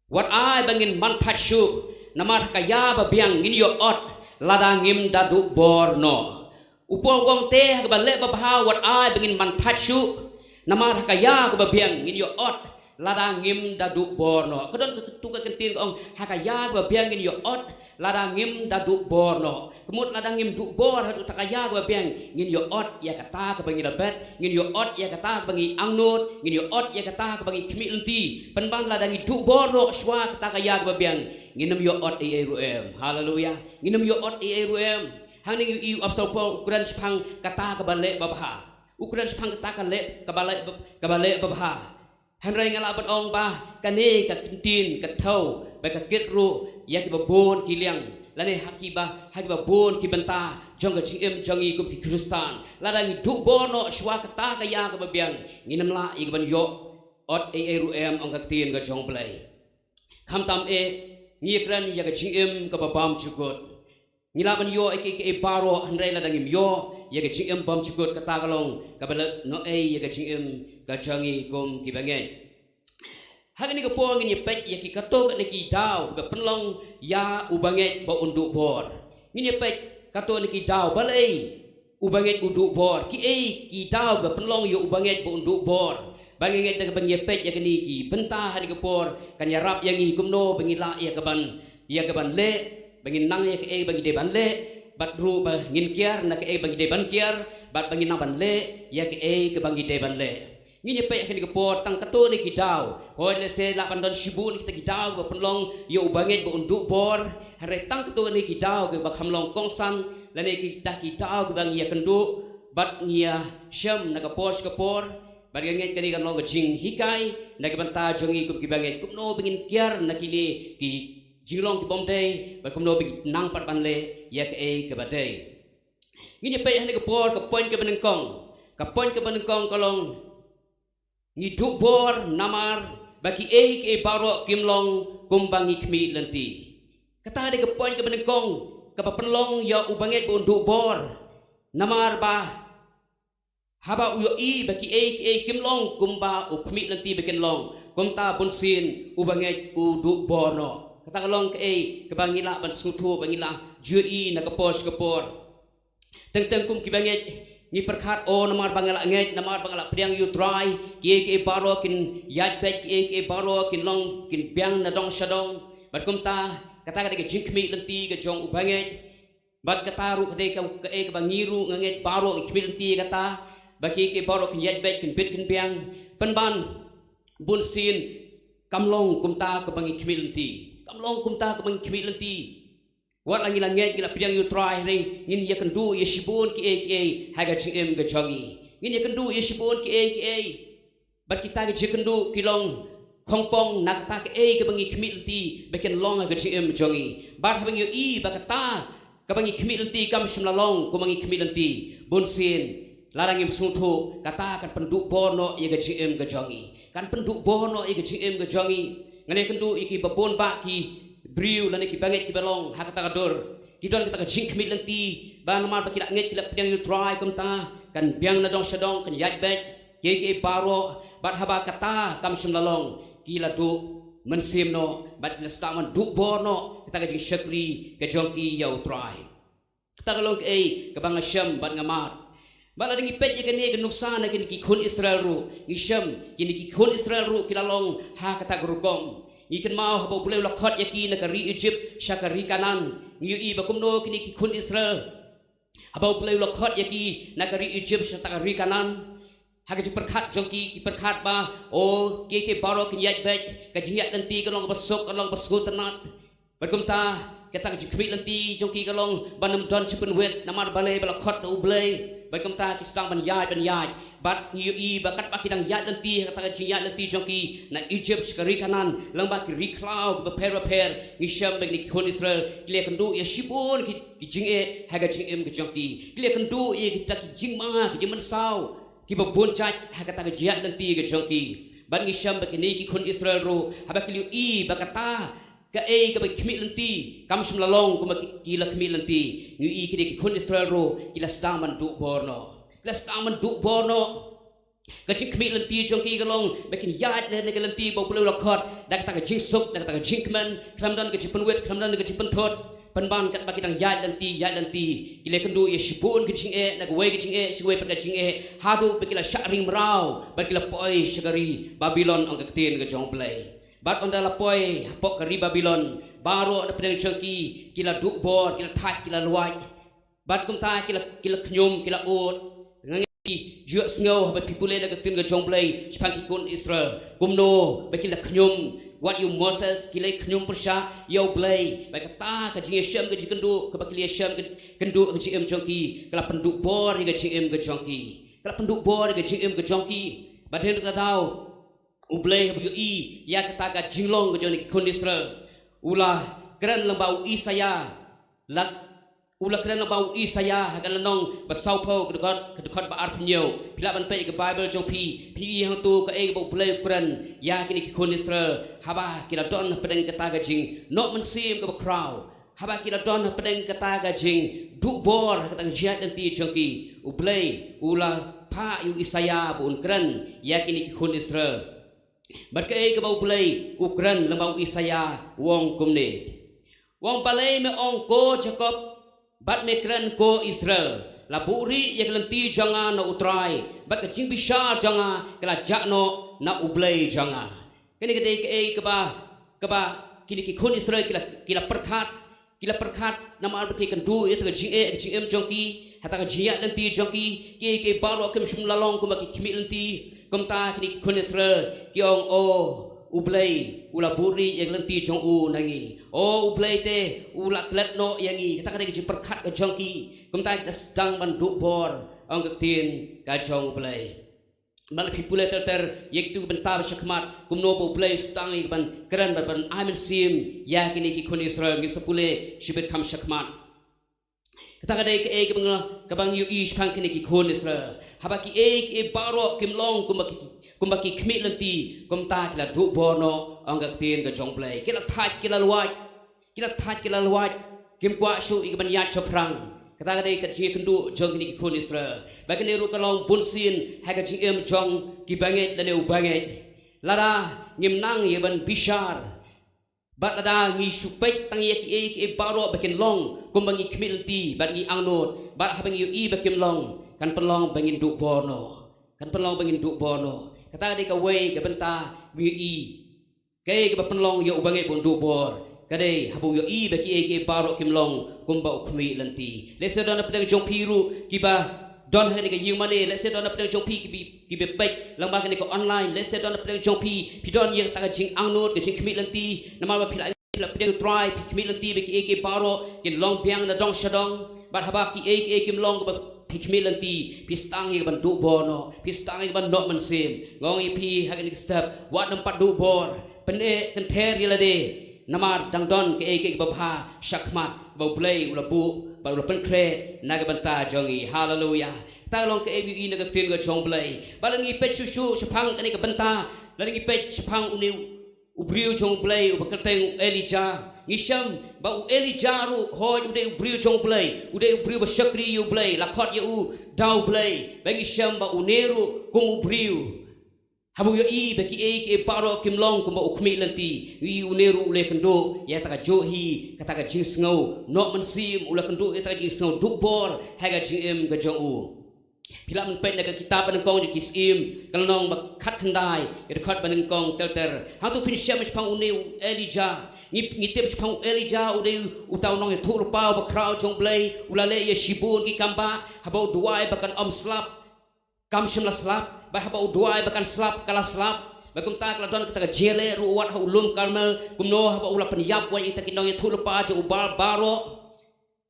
wat ai bangin man tachu namar kaya babiang ngin yo ot ladangim dadu borno upol gong te ha bale babha wat ai bengin man tachu namar hakaya ko babiang ngin yo ot ladangim dadu borno kedon tuka kentin ong hakaya ko babiang ngin yo ot ladangim dadu borno kemut ladangim du bor hadu takaya ko babiang ngin yo ot ya kata ko bangin labet ngin yo ot ya kata ko bangin angnut ngin yo ot ya kata ko bangin kmi enti penban ladangi du borno swa kata kaya ko babiang nginum yo ot ruem haleluya nginum yo ot ruem haning yu apostol Paul ukuran sepang kata kabale babha ukuran sepang kata kabale babha hanrai ngalabat ong bah kane ka kintin ka thau ba ka kitru ya ki babon kiliang lane hakiba bon ki benta jong ka jim jongi kum ki kristan ladang du bono swa kata kaya ka babiang nginam la i ban yo ot ruem ong ka tin ka jong play kham tam ngikran ya ka jim ka babam chukut ngilaban yo ke paro handai ladangim yo ya ke jim bam cukut kata kalong kabala no ya ke jim ka jangi kum kibangen hagani ka po ngini pet ya ki kato ka ki daw ka penlong ya ubanget ba unduk bor ngini pet kato ki daw balai ubanget unduk bor ki daw ka penlong yo ubanget ba unduk bor bangi ngai bang ye pet ya kini ki benta hari kepor kan ya rap yang i kumno bangi la ya keban le bangi nang ya ke bangi de ban le bat ru ba ngin kiar na ke bangi de ban kiar bat bangi nang ban le ya ke bangi de ban le ngin ye pet ya kini kepor tang kato ni kidau hoi le se la pandon shibun kita kidau ba penlong yo banget ba unduk bor hari tang kato ni kidau ke ba khamlong kongsan la ne kita kidau ke bangi ya kendu bat ngia syam na kapor bagian kini kan long jing hikai na banta jongi kum kibanget kum no bingin kiar na kini ki jinglong ki bomdei ba kum no bing nang pat banle ya ke badai ngini pe hane kapor ka point ke benengkong kalong ngiduk bor namar bagi ke baro kimlong kumbangi kmi lenti kata de ke point ke benengkong ka penlong ya ubanget bunduk bor namar ba haba uyo i baki kimlong kumba ukmi nanti bikin long kumta bunsin ubanget udu bono kata kalong ke bangila ban sutu bangila jui na kapor teng kum kibanget ni perkhat o namar bangala nget namar bangala priang yu try ke baro kin yat bet ke baro kin long kin biang na dong shadong bat kumta kata ke jinkmi nanti ke jong ubanget bat kata ru ke bangiru nget baro ikmi nanti kata bagi ke baro kin yat bet kin bit kin biang penban bunsin kamlong kumta ke bangi kmilanti kamlong kumta ke bangi kmilanti wat langi langet gila piang yu try ring ngin ya kendu ya shibun ki haga chim ga jongi ngin ya kendu ya shibun ki bat kita ke kendu kilong kongpong nakta ke bangi kmilanti beken long ga chim jongi bat habang yu i bakata ke bangi kmilanti kam shimlalong ku bangi kmilanti bunsin larang im sutu kata kan penduk bono ya GM gajongi kan penduk bono ya GM gajongi ngane kendu iki babon ba ki briu lane ki banget ki belong hakata kador kidon kita jing kmit lenti ban mar ba kila nget kila piang yu try kumta kan biang na dong shadong kan yat bet ke baro bat haba kata kam shimlalong kila du mensim no bat kila staman duk bono kita jing shakri gajongi ya try kita kalong ke bang syam bat ngamar bala dingi pet ya kene genuksa na kini ki khun Israel ru ngisham kini ki khun Israel ru kilalong ha kata gurukom ikan mau habo bulai lakhot ya ki na kari Egypt syakari kanan ngiu i bakumno kini ki khun Israel habo bulai lakhot ya ki na kari Egypt syakari kanan haga perkhat jongki ki perkhat ba o ke baro kin yat bet kajiat nanti kalong besok kalong besku tenat bakumta kata jikmit nanti jongki kalong banam don chipun wet namar balai balakhot ublai baik ta kisang ban yat bat i bakat pakidang yat nanti kata jiyat nanti jongki na Egypt sekari kanan lamba ki riklau beper ngisham bagi khun Israel kile kendu ya shibun ki jinge haga jingem ki jongki kile kendu ye kita ki jingma ki jimen sau ki babon chat haga ta jiyat nanti ki jongki ban ngisham bagi ni ki khun Israel ro haba kili i bakata ka bagi kmit lenti kam shimlalong kuma kila kmit lenti ngi kide ki khun Israel ro kila staman du borno ka jing kmit lenti jongki galong bakin yat le lenti bo pulau lakhot dak ta ka jing suk dak ta ka jing kman klamdan ka jipen wet klamdan ka jipen thot panban kat baki dang yat lenti kile kendu ye shibun ka jing na ka wei ka jing siwe per ka jing hadu bekila syakring merau bakila poi syagari Babylon ang kaktin ka jong play bat ondala poi pok kari Babylon baro ada pedang jongki kila duk bor kila thak kila luai bat kumta kila knyum kila ot ngangi juak sngo bat pipule na kaktin ka jong play spangki kun Israel kumno bakila knyum what you Moses kila knyum persha yo play bakata ka jing syam ka jikendu ka bakili syam kendu ka jing jongki kala penduk bor ka jing ka jongki kala penduk bor ka jing ka jongki baden ka tahu ublay habu i ya kata ka jinglong ka joni khun Israel ula kran lambau Isaya lak ula kran lambau Isaya hagalanong basau pho kedekot ba arpnyo pila ban pe ka Bible jong pi hang tu ka e ba ublay kran ya kini khun Israel haba kila don pedeng kata ka jing not mensim ka crowd haba kila don pedeng kata ka jing du bor kata ka jiat nanti jongki ublay ula pa yu Isaya bu kran ya kini khun Israel bat ke bau play ukran lembau Isaya wong kumne wong palai me ong ko Jacob bat me kran ko Israel la buri ya lenti jangan no utrai bat ke jing bisa jangan kala jakno na ublay janga kini kedai ke keba kini ki khun Israel kila perkhat nama alberti kendu itu jing jongki hata jia lenti jongki ki baro kem shum lalong kuma ki khmi lenti komta kini ki khun Israel ki ong o ublay ula buri yang lenti jong u nangi o ublay te ula klet no yangi kata kini ki perkhat jongki komta sedang banduk bor ong ketin ka jong ublay mal pipule ter yaitu bentar syakmat kumno bo play stangi ban keren ban amin sim ya kini ki khun Israel ngi sepule shibet kham syakmat kata kadai ke bang yu ish khang kini ki khun Israel haba ki e baro kim long kumbaki khmi lenti kumta kila du bono ong tin ka jong play kila thaj kila luaj kim kwa shu ban yat soprang kata kadai kat ji kendu jong ni khun Israel bagani ru kalong bunsin ha ka ji jong ki banget dan u banget lara ngim nang ye ban bishar bat ada ngi supek tang ye ki baro bakin long kum bangi khmilti bangi angnot bat ha bangi i bakim long kan pelong bangin du bono kata kadai ka wei ka benta bi i ke ka pelong yo banget bon du bor kadai habu yo i baki baro kim long kumba ukmi lanti let's say don pedang jong piru kiba don hani ka yu mane let's say don pedang jong pi kibe pek lang ba ni ko online let's say don pedang jong pi don yang ta jing angnot ka jing khmi lanti nama ba phila pedang try khmi lanti baki baro kin long biang na dong shadong bar haba ki kim long ba khmi lanti pistang ye ban du bono pistang ye ban not man sim ngong i pi hagen step wat nampat du bor pene kan ther yelade namar dangdon ke babha syakmat bau play ulabu bau pen kre naga banta jongi hallelujah ta long ke ebi naga tin ga jong play balangi pet susu sepang kani ka banta lalangi pet sepang uniu ubriu jong play ubakateng Elijah ngisham bau Elijah ru hoy ude ubriu jong play ude ubriu basyakri you play lakhot you dau play bangisham bau neru kung ubriu habu yo i beki ke paro kim long kuma ukmi lanti i uneru ule kendo ya taka johi kata ka jing sngo no mensim ula kendo ya taka jing sngo dubor haga jing ga jong u pila men pet daga kitab ban kong kisim kalnong bakhat khandai ya khat ban kong ter ha tu pin syam chpang une Elijah ngitip chpang Elijah ude utau nong thu rupa ba crowd jong blai ula le ya shibun ki kamba habau duai bakan slap kam shim la slap bahaba uduai bakan slap kala slap bakum ta kala don kita jele ruwat ha ulum kalmel kumno haba ula penyap wa ita kinong ya thulupa je ubal baro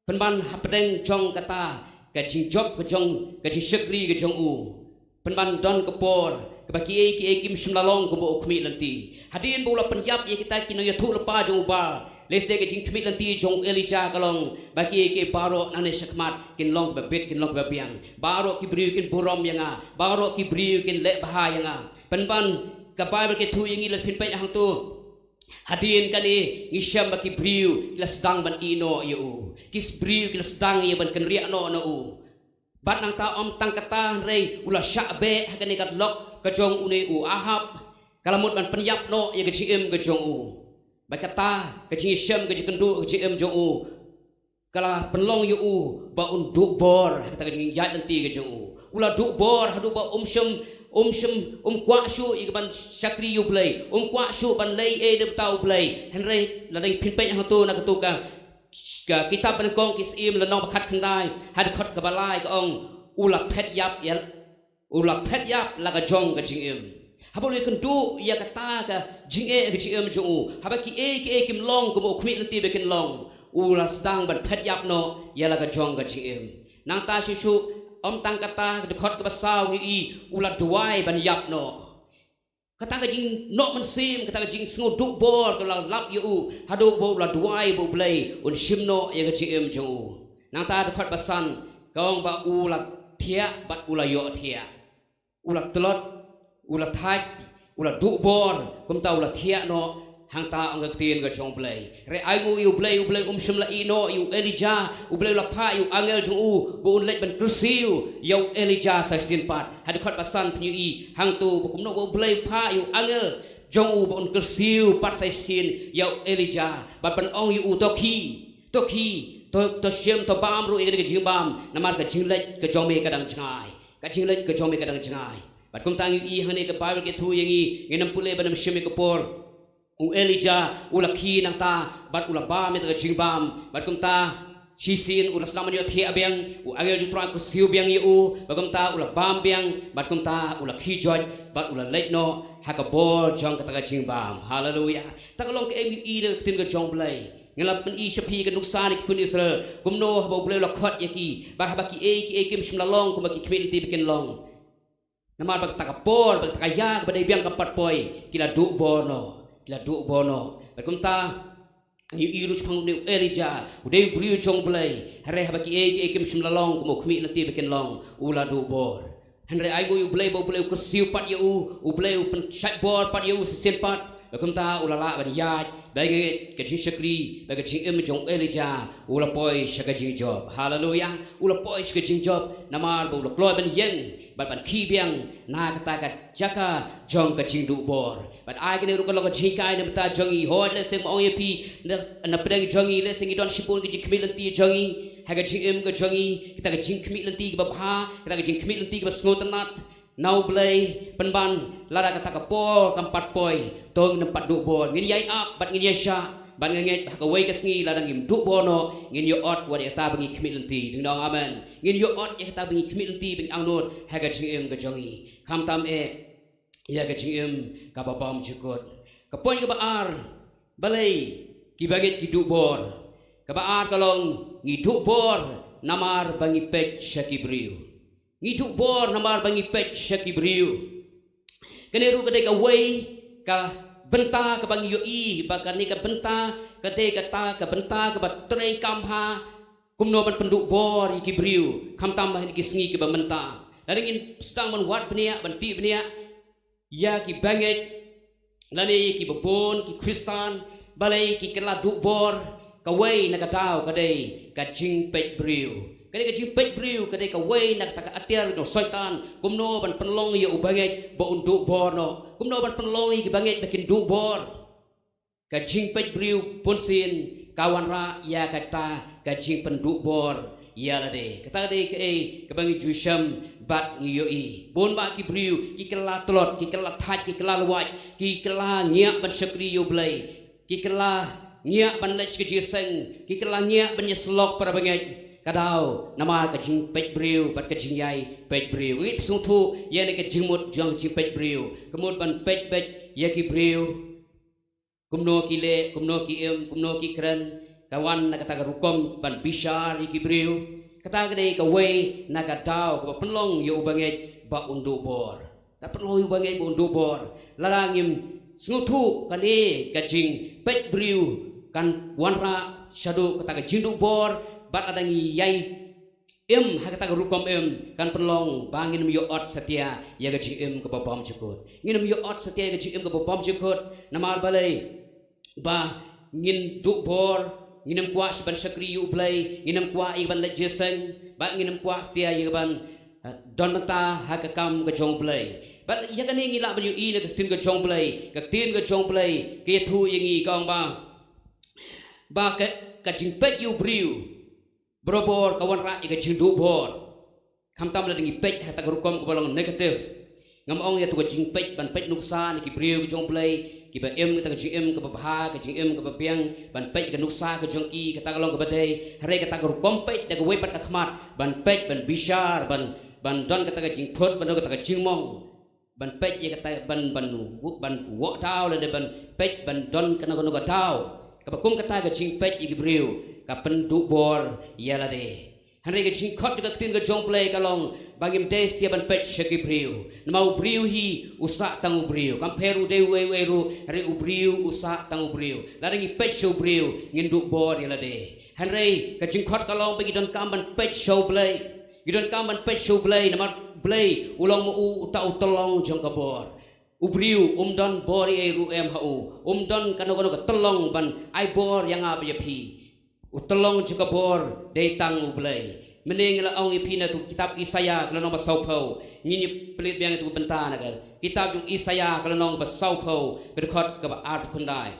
penban hapdeng jong kata ka jingjok ke jong ka jishakri ke jong u penban don kepor kebaki kim shimlalong kumbo ukmi lanti hadin ula penyap ya kita kinong ya thulupa je ubal lese ke jing khmit lanti jong Elijah kalong baki ke baro nane syakmat kin long babet kin long babiang baro ki briu kin burom yanga baro ki briu kin le baha yanga penban ka bible ke thu yangi le pin pe hang tu hadin kani ngisham baki briu kila sedang ban ino yu kis briu kila sedang ye ban ken ria no u bat nang ta om tang kata rei ula syakbe hakani kat lok ka jong une u ahab kalamut ban penyap no ye ke jim ke jong u bakata kecing syam kecing kendu kecing jong u kala penlong yu u ba unduk bor kata kecing yat nanti kecing u ula duk bor hadu ba syam kwa shu ban syakri yu play kwa shu ban lei dem tau play henry la dai pin pe yang tu na ketu ka kitab ban kong kisim la nong bakhat khandai had khot ka balai ka ong ula phet yap la ka jong kecing habole kendu ya kata ka jinge ke jing jong habaki kim long ko ukmi nanti bekin long ula sedang ban phet yap no ya la ka jong ka jing nang ta sisu om tang kata de khot ka basau ngi ula duai ban yap no kata ka jing no mensim kata ka jing sngo duk bor ka lap yu hadu bo la duai bo play un shimno ya ka jing jong nang ta de khot basan kong ba ula thia bat ula yo thia ula telot ula thaj ula du bor kum ta ula thia no hang ta ang tin ga chong play re ai ngu yu play shim la ino yu Elijah u play la pha yu angel jong u bu un let ban kursiu yu Elijah sa sin pat had khot basan pnyu i hang tu kum no bu play pha yu angel jong u bu un kursiu pat sa sin yu Elijah bat ban ong yu to khi to shim to bam ru e ga jing bam namar ga jing let ga jong me ka dang changai ka jing let ga jong me ka dang changai bat kum tangi I hane ke Bible ke thu yangi nginam pule banam shime ke por Elijah ulaki nang ta bat ulaba me ta jingbam bat kum ta Sisin ulah selama dia tiap biang, agel jutran ku siu biang iu, bagam ta ulah bam biang, batum ta ulah kijoj, bat ulah lekno, hakabol jong kata kacing bam, haleluya. Tak kalong ke emi ide ketin ke jong belai, ngelap pen I sepi ke nuksan ke kun Israel, kumno haba belai ulah khot yaki, bat haba ki kim semlalong kumaki kemit ti bikin long. Nama bag takapor, bag takaya badai biang kapat poi, kila duk bono, bagam ta Irus panguni Elijah, udai beriu jong belai, hari haba ki kim semlalong kumo kemit nanti bikin long, ula du bor. Hari aigo u belai kesiu pat u belai pen chat bor pat u sesen pat, bakum ta ula la ban yat, bagi kecing sekri, bagi kecing jong Elijah, ula poi sekajing job, haleluya, ula poi sekajing job, namar ula keluar ban yen. Ban ki biang na kata kat jaka jong kacing du bor bat ai kene ru kalau kacing kai na bata jongi hoi le seng ong yepi na pedang jongi le seng idon sipun ke jikmit lenti jongi ha kacing ke jongi kita kacing kmit lenti ke babha kita kacing kmit lenti ke basngotanat nau blai penban lara kata ka por kampat poi tong nempat du bor ngin yai up bat ngin yasha ban nget ka wei ka sngi la ngim du bono ngin yo ot wa ta bangi kmit lenti ding dong amen ngin yo ot ya ta bangi kmit lenti bing angnot ha ka jing ka jongi kham tam ya ka jing ka babam jikot ka pon ka baar balai ki baget ki du bor ka baar kalong ngi du bor namar bangi pet shakibriu ngi du bor namar bangi pet shakibriu kaneru ka dei ka wei ka benta ke bang yoi bahkan ni ke benta ke te kata ke benta ke batrei kamha kumno ban penduk bor iki briu kham tam ni kisngi ke benta dan ingin sedang menwat benia banti benia ya ki banget lani ki bebon ki kristan balai ki kela duk bor ka wei na ka tau ka dei ka jing pet briu kadai ka jing pet briu kadai ka wei na ka atir no syaitan kumno ban penlong ya ubanget ba unduk bor no kumno ban penlong ki banget bikin duk bor ka jing pet briu pun sin kawan ra ya kata ka jing penduk bor ya lade kata dei ka bangi jusham bat ngiyoi bon ba ki briu ki kela telot ki kela that ki kela luat ki kela ngiak ban sekri yo blai ki kela ngiak ban lech ke jiseng ki kela ngiak ban yeslok para banget kadau nama kajing pet briu bat kajing yai pet briu wit sung thu ye ne kajing mut jong jing pet briu kemut ban pet ye ki briu kumno ki le kumno ki kumno ki kren kawan na kata rukom ban bishar ki briu kata gede ka wei na kadau ka penlong yo banget ba undu bor da penlong yo banget ba undu bor larangim sung thu kane kajing pet briu kan wanra shadu kata kajing du bor bat adangi yai hakata rukom kan perlong bangin yo ot setia ya gajim ke babam jukut ngin yo ot setia gajim ke babam jukut namar balai ba ngin duk bor nginem kwa ban sakri yu blai nginem kwa iban lejeseng ba nginem kwa setia ya ban donata hakakam ke jong blai bat ya kan ngila ban yu i le tin ke jong blai ke tin ke jong blai ke thu yangi kong ba ka jing pet yu briu berobor kawan rak ika jingdu bor kam tam la dingi pet hata rukom ko balong negatif ngam ong ya tu jing pet ban pet nuksa ni ki priu jong play ki ba em ka jing ka ba ka jing ka ba piang ban pet ka nuksa ka jong ki kata kalong ka badai hare kata rukom pet da we pat ka khmat ban pet ban bishar ban don kata ka jing thot ban kata ka jing mong ban pet ya kata ban wo tau la de ban pet ban don kana ka tau ka ba kum kata ka jing pet i ki priu ka penduk bor yala de hanre ke jing khot ka tin ka jong play kalong bangim des dia ban pet shaki briu namau briu hi usa tangu briu kam peru de we ru re ubriu usa tangu briu laringi pet show briu nginduk bor yala de hanre ka jing khot kalong bagi don kam ban pet show play gidon kam ban pet show play nama play ulong mu ta utolong jong ka bor ubriu don bor e ru em hau don kano ka telong ban ai bor yang apa ya pi utelong juga bor datang ublay mening la ong ipina tu kitab Isaya kalau nong basau pau ngini pelit biang tu benta nagal kitab tu Isaya kalau nong basau pau kedekot ke art pendai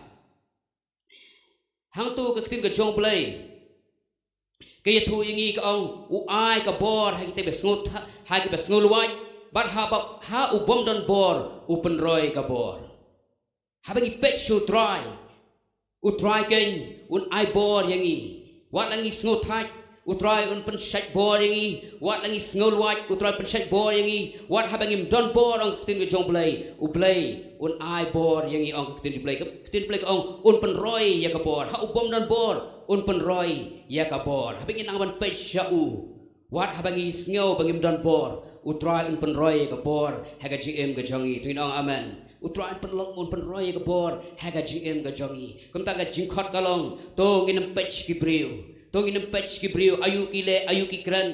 hang tu ke tin ke jong blay ke tu ingi ke ong u ai ke bor ha kita besngut ha kita besngul wai bat ha ubom don bor upen roy ka bor habangi pet show try utry ken un ai bor yangi wat langi sngo thai utry un pen shai bor yangi wat langi sngo wat utry pen shai bor yangi wat habangi don bor ong tin ke jong play u play un ai bor yangi ong tin play ong un pen roy ya ka bor ha ubom don bor un pen roy ya ka bor habangi nang ban pet shau wat habangi sngo bangim don bor utry un pen roy ka bor haga gm ka jongi tuin ong amen utrai perlong un penroy ke bor haga gm ke jongi kum ta ga jingkhot kalong to ngin pech ki briu ayu ki kran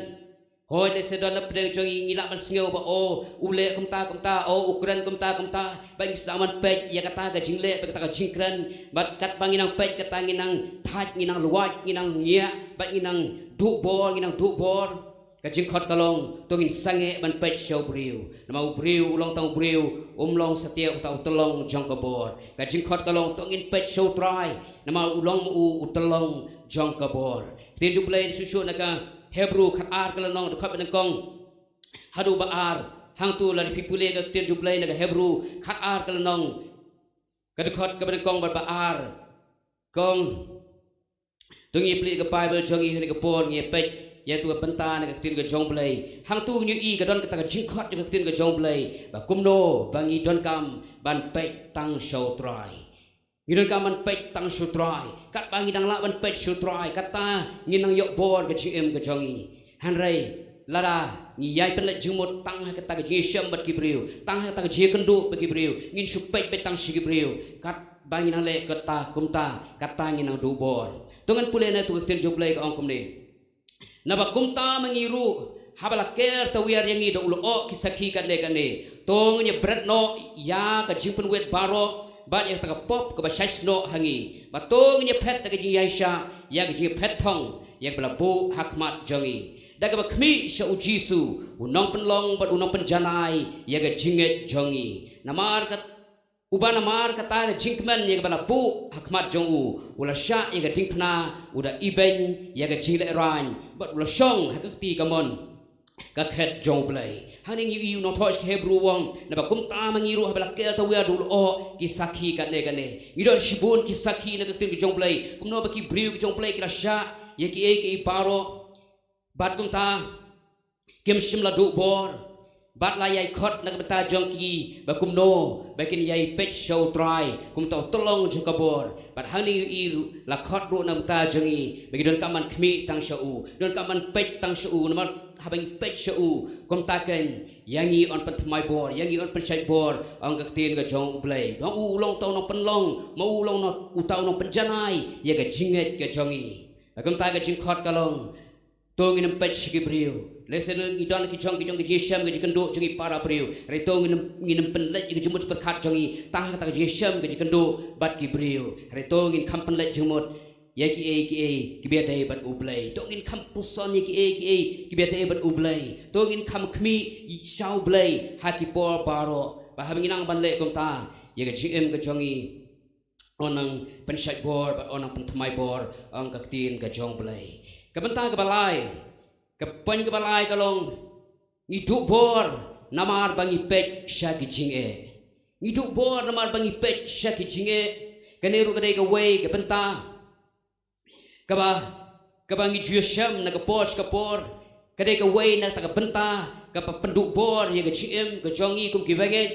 hoi le sedon na pedang jongi ngila man sngeu ba o ule kum ta o ukran kum ta bang islaman pech ya kata ga jingle ba kata ga jingkran bat kat banginang pech kata nginang that nginang luat nginang nya ba nginang du bor kajing khot kalong tongin sange ban pet show briu nama briu ulong tang briu long setia utau telong jong kabor kajing khot kalong tongin pet show try nama ulong utelong jong kabor tin ju play susu naka hebrew khat ar kalanong dekat ban kong hadu ba ar hang tu la pipule ka tin ju play naka hebrew khat ar kalanong kadekhot ka ban kong ba ar kong tongi pli ka bible jongi ni ka pon nge pet ya tu benta na tin ga jong play hang tu nyu I ga don ka ta jingkhot ga tin ga jong play ba kumno bangi don kam ban pek tang show try ngi don kam ban pek tang show try kat bangi dang la ban pek show try kata ngi nang yok bor ga gm ga jongi han rei lada ngi yai pen la jumot tang ka ta ga ji sham bat ki briu tang ta ga ji kendu ba ki briu ngin su pek tang si ki briu kat bangi nang le kata kumta kata ngi nang du bor tongan pule na tu tin jong play ka ong kum ni naba kumta mengiru habala ker tawiar yangi do ulo o kisaki kan le tong nya bread no ya ka jingpen wet baro bat yang taka pop ka basais no hangi batong nya pet ka ji yaisha ya ka ji pet thong ya bala bu hakmat jongi daga ba khmi sha u jisu unong penlong bat unong penjanai ya ka jinget jongi namar ka ubana mar kata jingkman ya bala bu hakmat jongu ula sha ya dingpna uda iben ya jile ran but ula shong hakati kamon ka khet jong play haning yu no thosh hebrew wong na ba kum ta mangiru habala ke ta wa dul o ki sakhi ka ne idon shibun ki sakhi na tin jong play kum no ba ki briu jong play ki sha ya ki e ki paro bat kum ta kem shimla du bor bat layai khot nak beta jongki ba kumno bakin yai pet show try kum tau tolong jong kabor bat hani i la khot ro nam ta jongi bagi don kaman khmi tang shau don kaman pet tang shau nama habangi pet shau kum ta ken yangi on pen thmai bor yangi on pen shai bor ong ka tin ga jong play dong u long tau no pen long ma u long no u tau no pen janai ya ga jinget ga jongi kum ta ga jing khot kalong tongin pet shiki briu lesen idon ki jong ki jesham ki kendo jongi para briu reto ngin penlet ki jumut perkat jongi tang ta jesham ki kendo bat ki briu reto ngin kam penlet jumut ya ki biate bat ublay to ngin kam puson ki biate bat ublay to ngin kam khmi shau blay ha ki por baro ba ha nginang ban le kom ta ya ki gm ki jongi onang pensat bor ba onang penthmai bor ang kaktin ka jong blay kabenta kabalai kapan kabalai kalong ngiduk bor namar bangi pet syaki jinge ngiduk bor namar bangi pet syaki jinge kaneru kadai ka way kabenta kabangi jusham na kapos kapor kadai ka way na ta kabenta kapa penduk bor ya ka gm ka jongi kum kibanget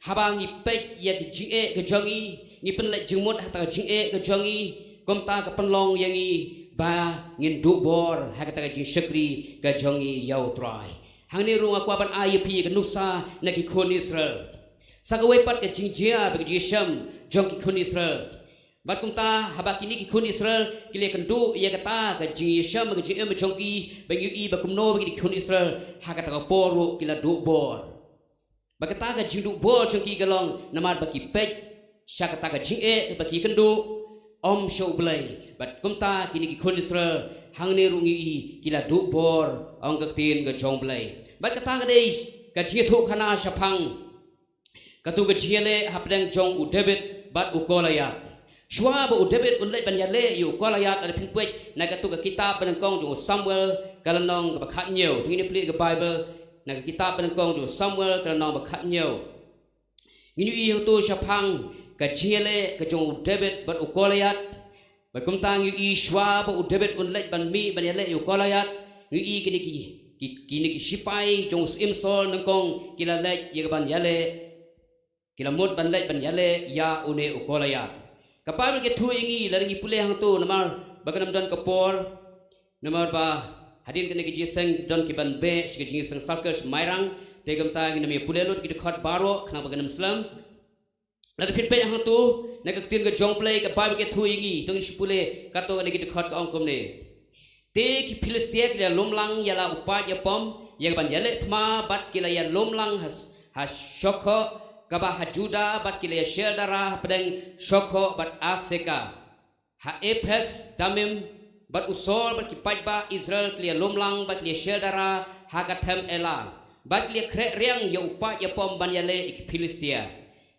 habangi pet ya ki jinge ka jongi ngi penlet jumut ta jinge ka jongi komta ka penlong yangi ba ngin du bor ha kata jing syakri ka jongi yau try hang ni rung akwa ban ai pi ka nusa na ki khon Israel sagawe pat ka jing jia ba ki sham jong ki khon Israel bat kum ta haba kini ki khon Israel kile kan du ya kata ka jing sham ka jing jong ki ba yu i ba kum no ba ki khon Israel ha kata ka poru kila du bor ba kata ka jing du bor jong ki galong namar ba ki pet sha kata ka jing ba ki kan du om show blay bat kumta kini ki khon Israel hang ne rungi I kila du bor ong ka tin ka jong blay bat kata ka dei ka ji thu khana shapang ka tu ka jiele hapdang jong u David bat u kolaya shwa ba u David un lai ban ya le yu kolaya ka phin pwet na ka tu ka kitab ban kong jong Samuel kalanong ka khat nhiều tu ni pli ka Bible na kitab penengkong tu Samuel kerenong bakhat nyau nginu i tu syapang ka jele ka jong David bat ukolayat bat kumtang yu i shwa ba David un lek ban mi ban yale ukolayat yu i kini ki sipai jong Imsol nengkong kila lek ye ban yale kila mut ban lek ban yale ya une ukolayat kapal ke tu ingi laringi pule hang tu namar baganam dan kapor namar ba hadin kene ki jiseng don ki ban be shi ki jiseng sarkers mairang tegam ta ngi nami pule lut ki khot baro khna baganam islam la de fit pe hang tu na ka tin ka jong play ka ba ke thu ingi tung shi pule ka to ne ki khot ka ong kom ne te ki philistia ki lomlang yala upa ya pom ya ban yale thma bat ki la ya lomlang has shokho ka ba hajuda bat ki la shedara pedeng shokho bat aseka ha ephes damim bat usol bat kipat ba Israel klia lomlang bat klia shedara hagatem ela bat klia kre riang ya upa ya pom ban yale ik Philistia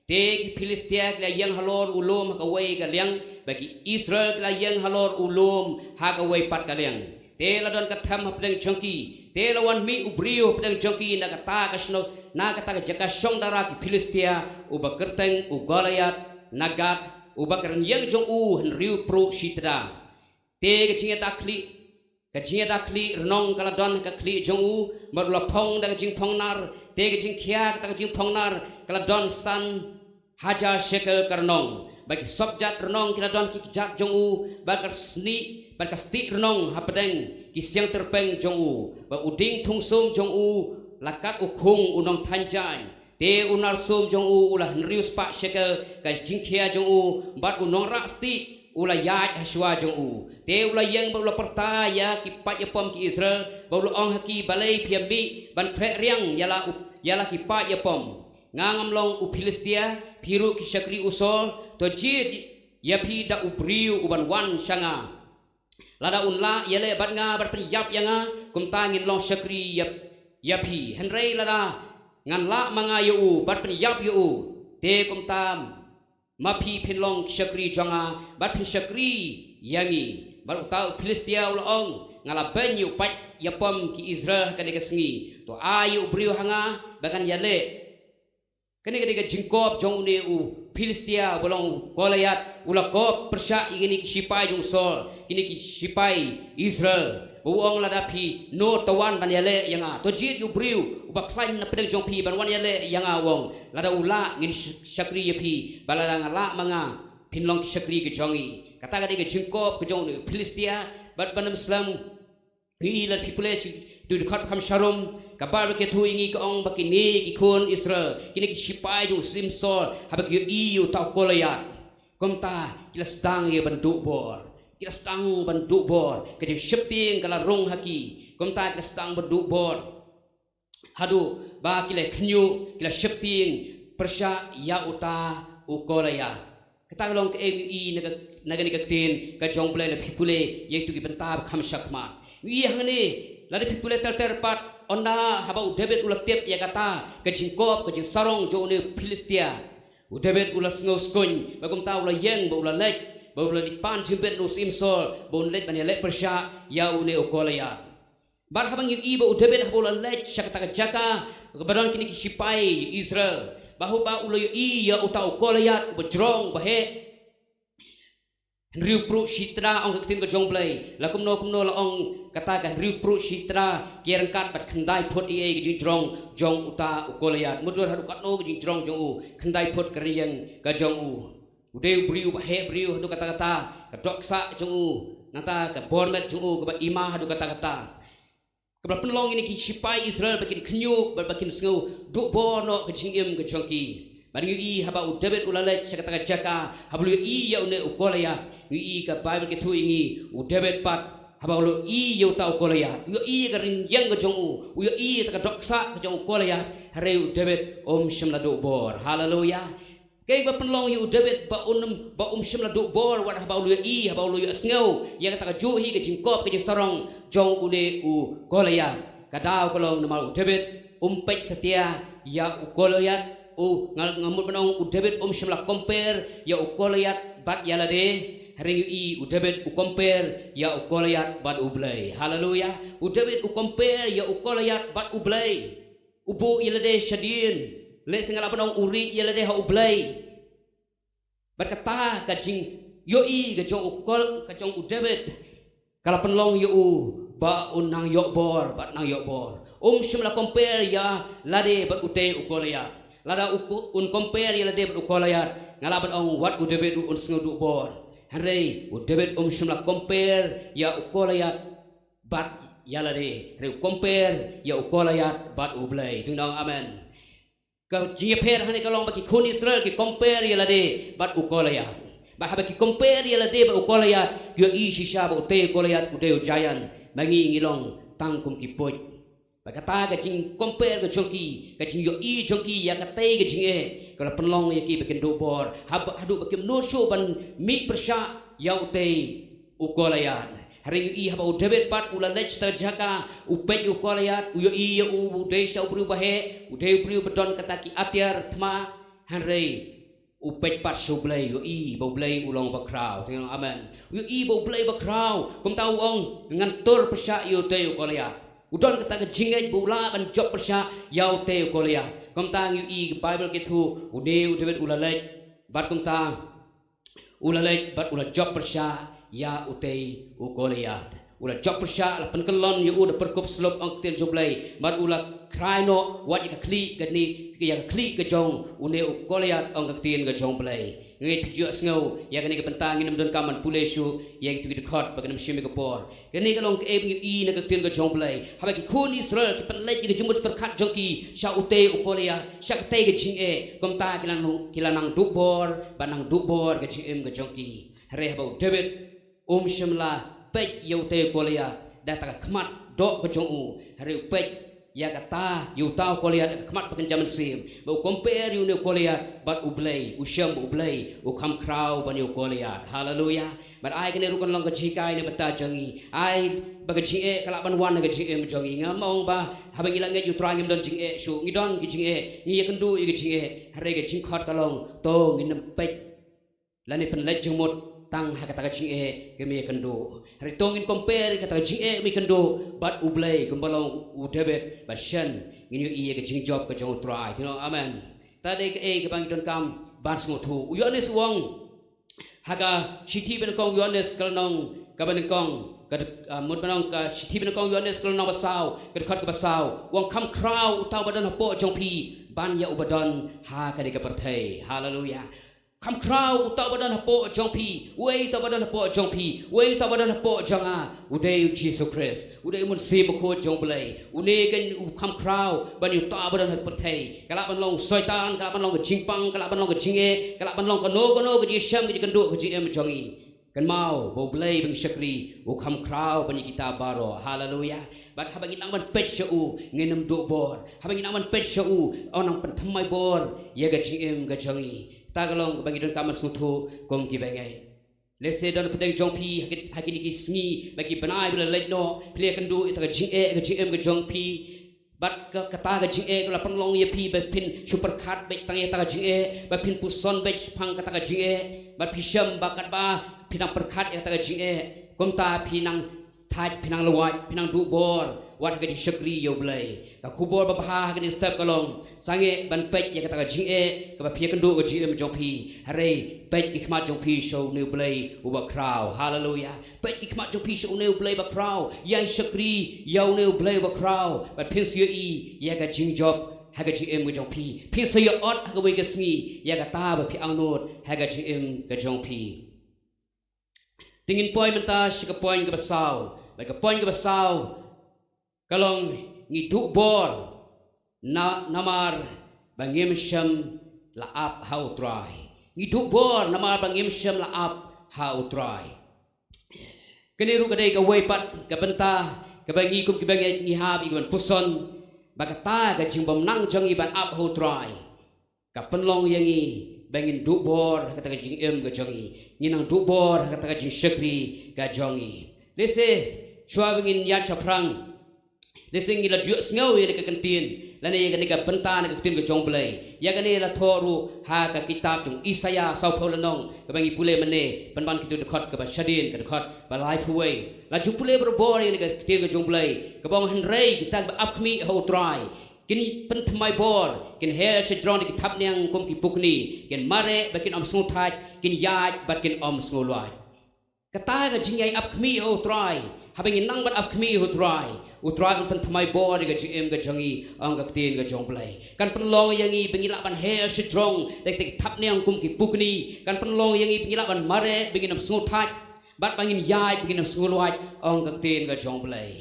te ki Philistia klia yang halor ulom hakawai ka liang bagi Israel klia yang halor ulom hakawai pat ka liang te la don katam hapdeng jongki te lawan mi ubrio hapdeng jongki na kata ka sno na kata ka jaka shong dara ki Philistia uba kerteng u Goliath nagat uba keren yang jong u henriu pro shitra te kecingnya takli renong kala don ka kli jong u marula pong da jing pong nar te kecing kia ka jing pong nar kala don san hajar shekel karnong bagi sobjat renong kala don ki jat jong u bakar sni bakar sti renong hapdeng ki siang terpeng jong u ba uding thungsum jong u lakat ukhung unong thanjai te unar sum jong u ulah nrius pa shekel ka jing kia jong u bat unong ra sti ula yat haswa jong u te ula yang ula pertaya ki pat ya pom ki Israel ula ong haki balai piami ban kre riang yala ki pat ya pom ngangam long u Philistia piru ki syakri usol to jid ya pi da ubriu uban wan shanga lada unla yale bat nga bat yap yanga kum tangin long syakri ya pi henrei lada ngan la manga yu bat yap yu te kum tam mapi pinlong syakri jonga bat pin syakri yangi baru tahu Philistia ulong ngala banyu pat yapom ki Israel kane kesengi to ayu briu hanga bagan yale kane kane jingkop jong ne u Philistia bolong Goliath ula kop persya igini sipai jong sol kini ki sipai Israel buong ladapi no tawan ban yale yanga to jit yu briu uba klain na pedeng jong pi ban wan yale yanga wong lada ula ngin syakri yapi balala ngala manga pinlong syakri ke jongi kata kata ke jingkop ke jong Philistia bat banam Islam hi la people tu dekat kam sharum kabar ke tu ingi ke ong bakini ki kun Israel kini ki sipai jong Simsol habak yu iu tau Goliath komta kila stang ye banduk bor kila stang banduk bor ke shipting kala rong haki komta kila stang banduk bor hadu ba kila khnyu kila shipting persya ya uta u Goliath kata long ke ME naga ni kaktin ka jong play la people yaitu ki bentab kham shakma wi hangni la de people terpat onda haba David ulah tiap ya kata ke jingkop ke jing sarong jo ne Philistia David ulah sngau skon bagum ta ulah yang ba ulah lek ba ulah dipan jimbet no Imsol bon lek ban lek persya ya une Goliath bar habang iba David haba ulah lek syakata jaka kebadan kini ki sipai Israel bahu ba ulah ya utau Goliath bejrong bahe Riu pro shitra ong ketin ke jong play la kumno la ong katakan riu pro shitra kierangkat bat khandai phot ie ke jong jong uta Goliath mudur hadu katno ke jong jong u khandai phot keriang ka jong u udeu briu ba he briu hadu kata-kata ka doksa jong u nata ka bormet jong u ka ima hadu kata-kata kabla penlong ini ki sipai Israel bakin khnyu bakin sngau duk bono ke jingim ke jongki bari i haba David ulalek syakata jaka hablu i ya une Goliath wi ka Bible ke tu ingi David pat haba lu i ya uta Goliath wi i ka rinjang ke jong u wi i ta ka doksa ke jong Goliath hare David shimla do bor haleluya kay ba penlong yu David ba shimla do bor wat haba lu i haba lu asngau ya ka juhi ke jingkop ke sarong jong une u Goliath kadaw kolong nama David pek setia ya Goliath ngamut penong David shimla compare ya Goliath bat yalade ring i David compare ya Goliath bat ublay haleluya David compare ya Goliath bat ublay ubu yelade shadin le singala panong uri yelade ha ublay berkata kajing yoi kajong ukol kajong udebet kala penlong yu ba unang yok bor bat nang yok bor shimla compare ya lade bat ute ukolaya lada un compare ya lade bat ukolaya ngala panong wat udebet un sngudu bor hare udebet shimla compare ya ukolaya bat ya lade re compare ya ukolaya bat ublay tungdang amen ka jiper hani kalong bagi kun Israel ki compare ya lade bat ukolaya bahaba ki compare ya lade bat ukolaya yo i shisha ba ute ukolaya ute ujayan mangi ngilong tangkum ki poit bakata ka jing compare ka chongki ka jing yo i chongki ya ka tai ka jing kala penlong ya ki bakin do bor hadu bakin no show ban mi persha ya ute ukolaya hari i haba udebet pat ula lech terjaka upet ukolayat uyo i ya udei sa ubru bahe udei ubru bedon kataki atiar tma hari upet pat sublay yo i boblay ulong bakraw tengok amen yo i boblay bakraw kum tahu ong ngantur pesya yo te ukolayat udon kata jinget bula ban job pesya yo te ukolayat kum tang yo i bible kitu udei udebet ula lech bat kum tang ula lech bat ula job pesya ya utei ukolayat ula job persya la penkelon yu udah perkup selop angtil joblay mat ula kraino wat ya kli gani ya kli ke jong une ukolayat ang kaktin ke jong blay ngai tuju sngo ya gani ke pentang nginem don kaman pulesu ya gitu gitu khot bagan mshimi ke por gani kalong ke eb i na kaktin ke jong blay haba ki kun Israel ki penlet ki jumut perkat jongki sya utei ukolayat sya tei ke jing komta kilanang dubor banang dubor ke jing ke jongki hare haba David shimla pej yaute kolaya dataka khmat dok kejong hari pej ya kata yutau kolaya khmat pakan zaman sim ba compare you ne kolaya but ublay usham ublay ukam kraw ban you kolaya hallelujah but ai kene rukan long kajikai ne bata jangi ai baga jinge kala ban wan ga jinge jangi ngamong ba habang ilang nge you try ngim don jinge shu ngidon gi jinge ni kendu gi jinge hari ga jing khot kalong to ngin pej lani pen lej jumut tang hakata jinge kemi kendo hari tongin compare kata jinge mi kendo bat ublay kumbalong udebet bashan ngin yu iye ke jing job ke jong try you know amen tade ke bang don kam bans ngotu uyones wong haga sithi ben kong uyones kalnong kaban kong mud banong ka sithi ben kong uyones kalnong basau ke khat ke basau wong kam kraw utaw badan po jong pi ban ya ubadon ha ka de ke perthai hallelujah kam kraw utaw badan po jong pi wei taw badan po jong pi wei taw badan po jong udai Jesus Christ udai mun sim ko jong blai une kan kam kraw ban yu taw badan perthai kala ban long soitan kala ban long jingpang kala ban long jinge kala ban long kono ke jisham ke kendo ke jm jongi kan mau bo blai bang syakri kam kraw ban kita baro hallelujah bat habang inang ban pet shu ngenem do bor habang inang ban pet shu onang pentamai bor ya ke jm ke jongi tagalong bagi don kaman sutu kom ki bengai lese don pedeng jongpi hakini ki sngi bagi benai bila letno plia kendu ita jing ke jm ke jongpi bat kata ke jing la penlong ye pi be pin super card be tang ye ta jing ba pin puson be phang kata ke jing ba pisham bakat ba pinang perkat ye ta jing kom ta pinang stai pinang lawai pinang du bor wat ke syakri yo blai ka kubor ba ha ke step kalong sange ban pej ya kata jing ka ba pia kendu ke jm jongpi hare pej ki khmat jongpi show new blai uba kraw hallelujah pej ki khmat jongpi show new blai ba kraw ya syakri yo new blai ba kraw ba pins yo i ya ka jing job ha ka jm ke jongpi pins yo ot ha ka we ke sngi ya ka ta ba pi angnot ha ka jm ke jongpi tingin poin menta sika poin ke basau ba ka poin ke basau kalong ngiduk bor namar bangim syam laap how try ngiduk bor namar bangim syam laap how try keniru kadai ka weipat ka benta ka bangi kum ki bangi ngihab iban puson bakata ka jimbam nang jang iban up how try ka penlong yangi bangin duk bor kata ka jing ka jangi nginang duk bor kata ka jing syakri ka jangi lese chua bangin ya chaprang lesing ila ju sngo ye ka kantin lane ye ka benta ka tin ka jong blai ya ka ne la thoru ha ka kitab jong Isaya sau pholanong ka bangi pule mane ban kitu dekhot ka ba shadin ka dekhot ba life away la ju pule bro bor ye ka tin ka jong blai ka bong henrei kita ba apmi ho try kini pentemai bor kin her sedron ki thap niang kum ki pukni kin mare bakin om sngu thai kin yaj bakin om sngu lwai kata ga jingai ap khmi o trai habing nang bat ap khmi o trai utrai un pentemai bor ga jim ga jangi ang ga tin ga jong play kan penlong yangi bengila ban her sedrong dek tek thap niang kum ki pukni kan penlong yangi bengila ban mare bengin om sngu thai bat bangin yaj bengin om sngu lwai ang ga tin ga jong play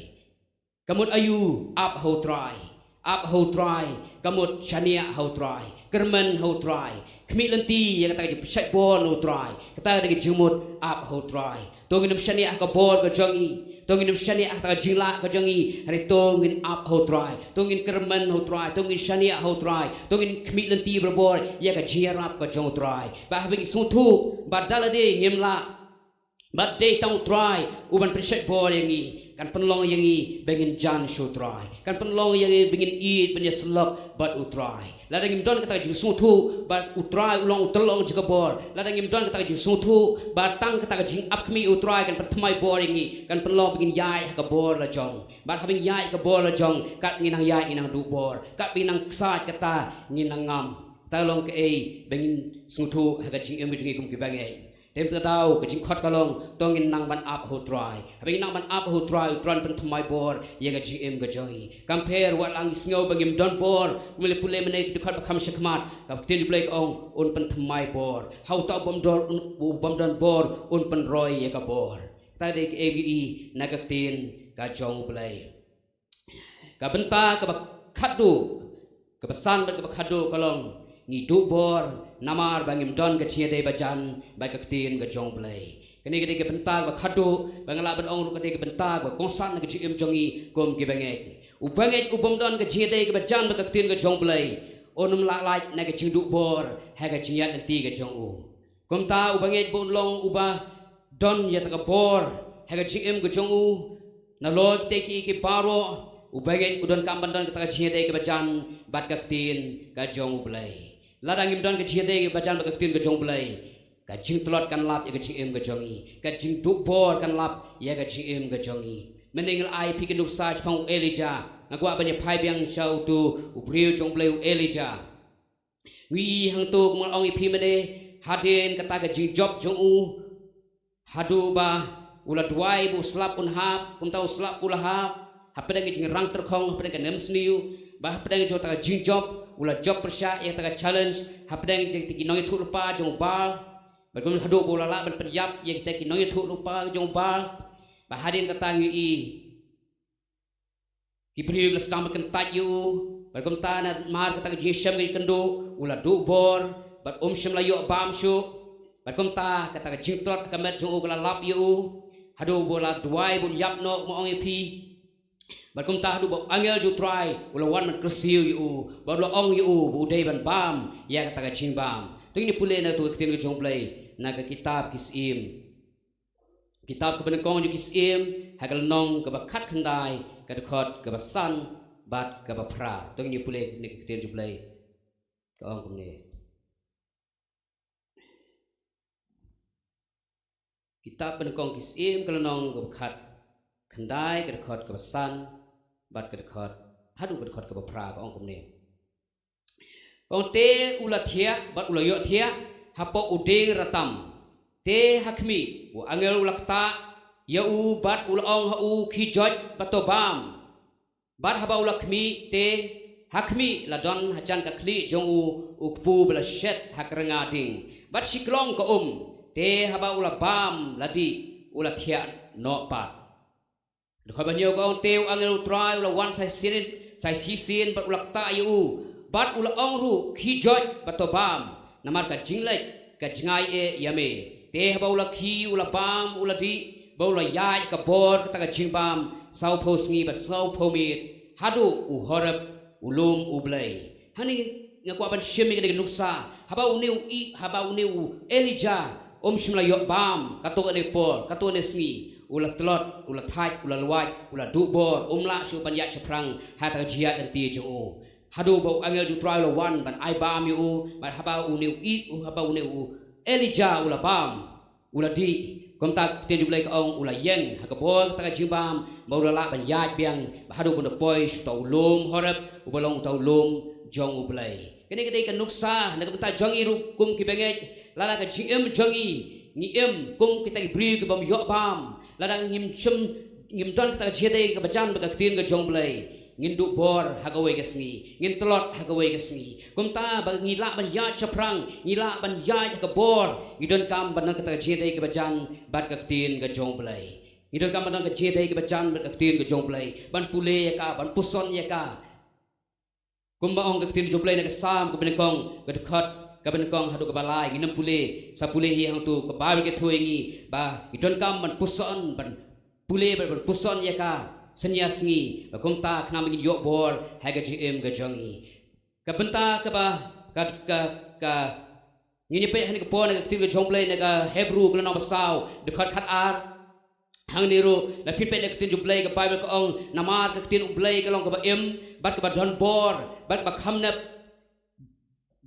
kamut ayu ap ho trai up how try kamut chania how try kermen how try kmi lenti yang kata jump ball no try kata dengan jumut up how try tongin chania ka ball ka jangi tongin chania ka jingla ka jangi hari tongin up how try tongin kermen how try tongin chania how try tongin kmi lenti berbor ya ka jiarap ka jong try ba having sutu ba dalade ngimla ba day tong try uban pressure ball yangi kan penlong yangi bengin jan show try kan penlong yangi bengin eat benya selok but utrai ladang imdon kata jing sutu but utrai ulong utelong jika bor ladang imdon kata jing sutu batang kata jing apkmi utrai kan pertmai bor yangi kan penlong bengin yai ka bor la jong bat having yai ka bor la jong kat nginang yai nginang du bor kat binang ksat kata nginang ngam talong ke ei bengin sutu ha ka jing em jing kum ki bangai dem tadau ke jing khot kalong tongin nang ban up ho try habing nang ban up ho try tron pen thmai bor ye ga gm ga jongi compare wat lang sngo bangim don bor mele pule mene de khot bakam shakmat ka tin play ong un pen thmai bor how ta bom don bor un pen roy ye ka bor ta de ave na ka tin ka jong play ka benta ka khadu ka basan ka khadu kalong ni du bor namar bangim don ga chia de bajan ba ka tin ga jong play kini ke benta ba khadu bangala ban ong ke benta ba konsan ga gm jongi kom ke banget u bom don ga chia de ga bajan ba ka tin ga jong play onum la lai na ga ching du bor ha ga chia nanti ga jong u kom ta u banget bon long u ba don ya ta ga bor ha ga gm ga jong u na lo te ki paro u banget udon kamban don ka chia de ga bajan bat ka tin ga jong play ladang imdan ke chia de bajan ba tin ke jong play ka jing tlot kan lap ya ke gm ke jongi ka jing du bor kan lap ya ke gm ke jongi mening ai pi ke nuk sa chong elija ngwa ba ne phai byang shau tu u priu jong play u elija wi hang tu mo ong i pi mene haden kata ke jing job jong u hadu ba ula duai bu slap un hap un tau slap ula hap hapedang jing rang terkhong hapedang ke nem sniu ba hapedang jo ta jing job ula job persya yang tengah challenge hapdang jeng tiki noy thu lupa jong bal bagum hadu bola la ban peryap yang tiki noy thu lupa jong bal ba hadin katang yu ki priu las kam kan tat yu bagum ta na mar kata ji sham ngi kendo ula du bor ba sham la yu bam shu bagum ta kata jing trot kamet jong ula lap yu hadu bola duai bun yap no mo ong pi bagum ta hadu angel ju try ula wan man kresiu yu ba lo ong yu bu dei ban bam ya kata ka ching bam tu ini pule na tu ketin jong play na ka kitab kisim kitab ka benekong ju kisim hagal nong ka ba khat khandai ka khot ka ba san bat ka ba pra tu ini pule ni ketin jong play ka ong kumne kitab benekong kisim ka nong ka ba khat khandai ka khot ka ba san bat ke dekat hadu ke dekat ke bapra ka ong kumne ong te ula thia bat ula yo thia hapo udeng ratam te hakmi wa angel ula kta ya u bat ula ong ha u khi joj batobam bat haba ula khmi te hakmi la don hajan ka khli jong u pu bla shet hakrenga ding bat siklong ka te haba ula bam ladi ula thia no pat khoi ban yo ko teu angel try ula wan sai sin bat ula ta yu bat ula ong ru khi joj batobam namar ka jinglek ka jingai e yame te ba ula khi ula bam ula di ba ula yai ka bor ka ta jingbam sau pho sngi ba sau pho mi hadu u horab ulum ublai hani ngakwa ban shemi ka nuksa haba uneu haba uneu elija shimla yo bam ka to ne por ka to ne sngi ula telot ula thai ula luai ula du bor la su ban ya chaprang ha ta jiat dan ti jo hadu bo angel ju try ula wan ban ai bam yu ban haba uneu haba uneu elija ula bam ula di kom ta te ju blai ka ong ula yen ha ka bor ta ka jimbam ba ula la ban ya biang hadu bon poi sto lom horap ubalong tau lom jong ublay kini kedai kan nuksa nak benta jongi ru kum ki benget lala ka GM jongi ngiem kum kita ibri ke bam yok bam lala ngim chum ngim don kita jede ke bajam ka tin ke jong blay ngin du bor hagawe ke sngi ngin telot hagawe ke sngi kum ta ba ngila ban ya chaprang ngila ban ya ke bor ngidon kam ban kita jede ke bajan bat ka tin ke jong blay ngidon kam ban ka jede ke bajan bat ka tin ke jong blay ban pule ya ka ban puson ya ka kumba ong ka tin jong blay na ka sam ko benekong ka dekat ka benekong hadu ka balai nginam pule sa pule hi hang tu ka bawi ke thuengi ba ngidon kam ban puson ban pule ban puson ya ka senyas ngi bakumta kena mengin yok bor haga GM ga jongi ka benta ka ba ka ngini pe hani ka pon ka tin ga jongplay na ka Hebrew ka na basau dekat khat ar hang niru na pit pe ka tin jongplay ka Bible ka ong namar ka tin ublay ka long ka ba bat ka ba don bor bat ba khamnap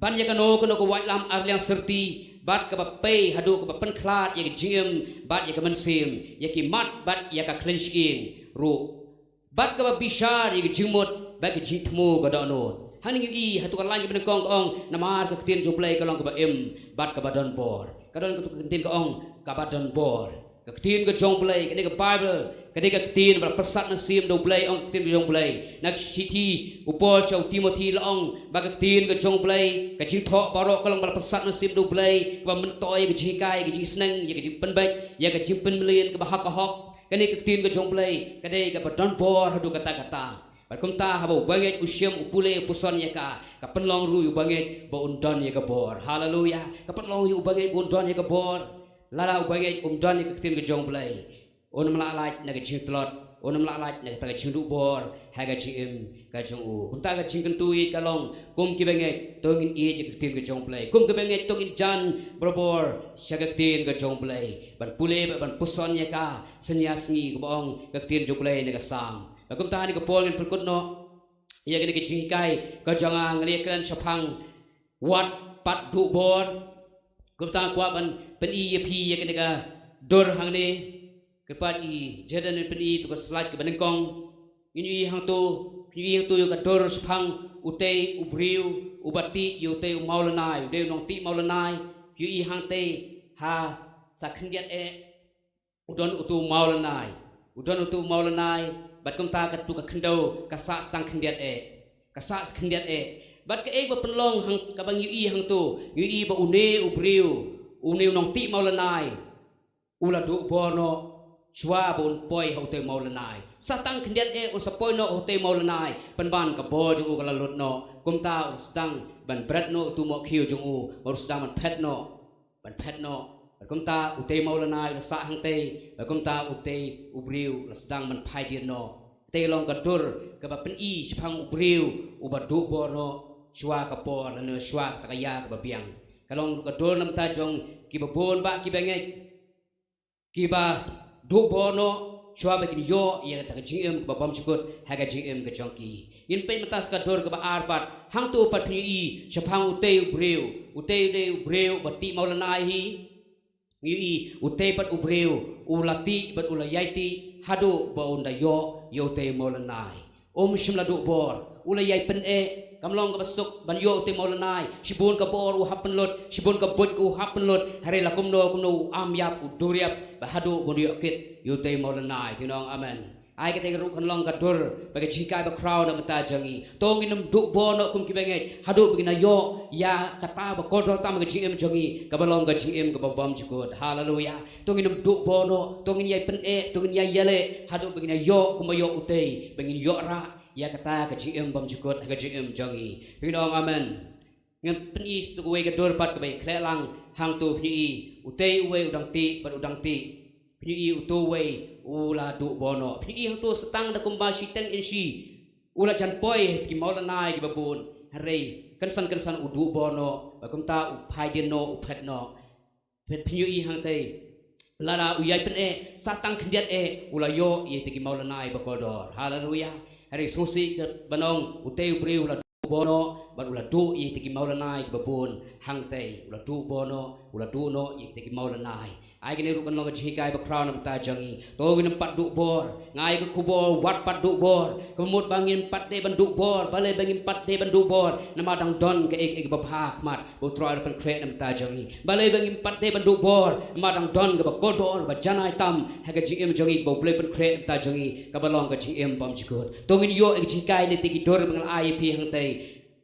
ban ya ka no ka white lam arliang serti bat ka ba pe hadu ka ba pen khlat ya GM bat ya ka mensim ya ki mat bat ya ka clench in ru bat ka ba bishar ya jingmot ba ka jitmu ka dono haning i hatu ka lang ben kong ong namar ka tin joplay ka long ka ba bat ka ba don bor ka don ka tin ka ong ka ba don bor ka tin ka joplay ka ni ka Bible ka ni ka tin ba pasat na sim do play ong tin ka joplay nak city upol chau Timothy long ba ka tin ka joplay ka ji tho barok ka long ba pasat na sim do play ba mentoy ka ji kai ka ji sneng ya ka ji pen bet ya ka ji pen mlien ka ba hak ka hok kani ka tin ka jongplay kadai ka badon bor hadu kata-kata barkumta habo banget usyam upule puson ya ka penlong ru banget ba undon ya ka bor haleluya ka penlong yu banget undon ya ka bor lala banget undon ya ka tin ka jongplay on mlalaj na ka jintlot on mlalaj na ka jindu bor haga GM ka jongu kunta ka jingkentui kalong kum ki banget tongin i ya ka tin ka jongplay kum ka banget tongin jan bor syaga tin ka jongplay ban pule ban puson ya ka senyas ngi bong ka tin jongplay na ka sam kum ta ni ka pol ngin perkut no ya ka ni ka jingkai ka jonga ngli kan sapang wat pat du bor kum ta kwa ban pen i pi ya ka ni ka dor hang ni kepat i jadan pen i tu ka slide ka banengkong ini hang tu yo ka dor sapang utei ubriu ubati yo te maulanai de nong ti maulanai yu i hang te ha sakhndiat e udon utu maulanai bat kum ta ka tu ka khndo ka sa stang khndit e bat ka ek ba penlong hang ka bang yu i hang tu yu i ba une ubriu une nong ti maulanai ula du bono chwa bon poi hote maulanai satang khndit e on sapoi no hote maulanai panban ka bo ju ka lut no kum ta stang ban brat no tu mo khiu ju or stang man phet no kum ta utei maulanai la sa hang te kum ta utei ubriu la sedang man phai dir no te long ka dur ka ba pen i chpang ubriu u ba du bo no chwa ka por la no chwa ta ka ya ka ba biang ka long ka dur nam ta jong ki ba bon ba ki ba ngai ki ba du bo no chwa ba ki yo ya ta ka GM ba bam chukut ha ka GM ka jong ki yin pe matas ka dur ka ba arbat hang tu pa thi i chpang utei ubriu ba ti maulanai hi ngi utei pat ubriu ulati pat ulayaiti hadu ba unda yo te maulanai shimla du bor ulayai pen e kamlong ka basuk ban yo te maulanai shibun ka bor u hapen lot shibun ka bot ku hapen lot hare la kumno am yap u duriap ba hadu bon yo kit yo te maulanai tinong amen ai ka te ru kan long ka dur ba ka chikai ba crowd na mata jangi tongin num du bono kum ki bengai hadu bigina yo ya kata ba kodro tam ka GM jangi ka balong ka GM ka bam jukut haleluya tongin num du bono tongin yai pen e tongin yai yale hadu bigina yo kum yo utei bengin yo ra ya kata ka GM bam jukut ka GM jangi tinong amen ngam pen is tu we ka dur pat ka bai khlelang hang tu phi utei we udang ti phi utu we ula du bono phi hang tu setang da kumba siteng insi ula jan poi ki maulanai ki babun hare kansan udu bono bakum ta uphai din no uphet no phet phi hang te lara uyai pen e satang khdiat e ula yo ye te ki maulanai bakodor haleluya hare sosi banong utei upri ula bono ban ula du ye te ki maulanai ki babun hang te ula du bono ula du no ye te ki maulanai ai kene ru kan long chi kai ba crown nam ta jangi to ngin pat du bor ngai ka kubor wat pat du bor kemut bangin pat de ban du bor bale bangin pat de ban du bor nama dang don ke ek ba pha khmat bo troy pan kre nam ta jangi bale bangin pat de ban du bor nama dang don ke ba kodor ba janai tam ha ka gm jangi bo play pan kre nam ta jangi ka ba long ka gm pam chikut to ngin yo ek chi kai ne ti ki dor mang ai pi hang tai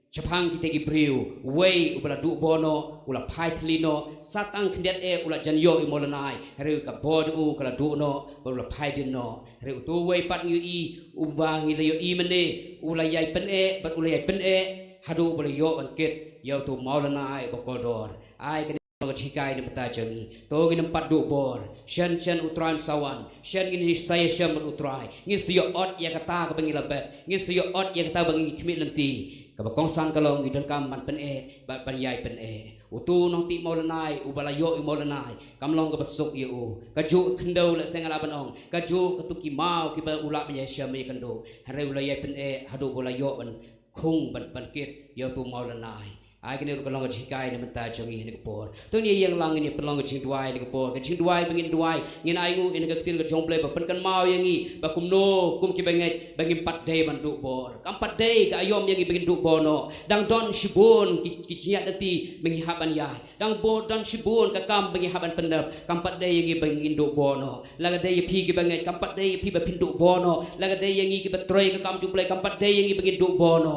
Chapang kita gi briu way ubala du bono ula paithlino satang khndet ula janyo imolanai re ka bod u kala du no ula paidin no re tu way pat ngi i ubang ngi yo i mane ula yai pen bat ula yai pen hadu bala yo ban ket yo tu maulanai bokodor ai ka chikai ni pata jangi to gi nampat du bor shan utran sawan shan gi saya syam utrai ngin siyo ot ya kata ka bangi labet ngin siyo ot ya kata bangi khmit lanti ka ba kong sang kalong gi don kam man pen ba ban yai pen utu nong ti maulanai ubala yo i maulanai kam long ka basuk ye u ka ju khndo la sengala banong ka ju ka tu ki mau ki ba ula ban yai syam ye kando hare ula yai pen hadu bola yo ban khung ban kit yo tu maulanai ai kene ru kalong chi kai ne mata changi ne ko por to ni yang lang ni pelong ching duai ne ko por ka ching duai bangin duai ngin ai ngu ene ka tin ka jong play ba pen kan mau yang ni ba kum no kum ki bangai bangin pat day ban du por kam pat day ka ayom yang bangin du bono dang don shibun ki chiat ti bangi haban ya dang bo don shibun ka kam bangi haban pendap kam pat day yang bangin du bono laga day pi ki bangai kam pat day pi ba pin du bono laga day yang ki ba troy ka kam jong play kam pat day yang bangin du bono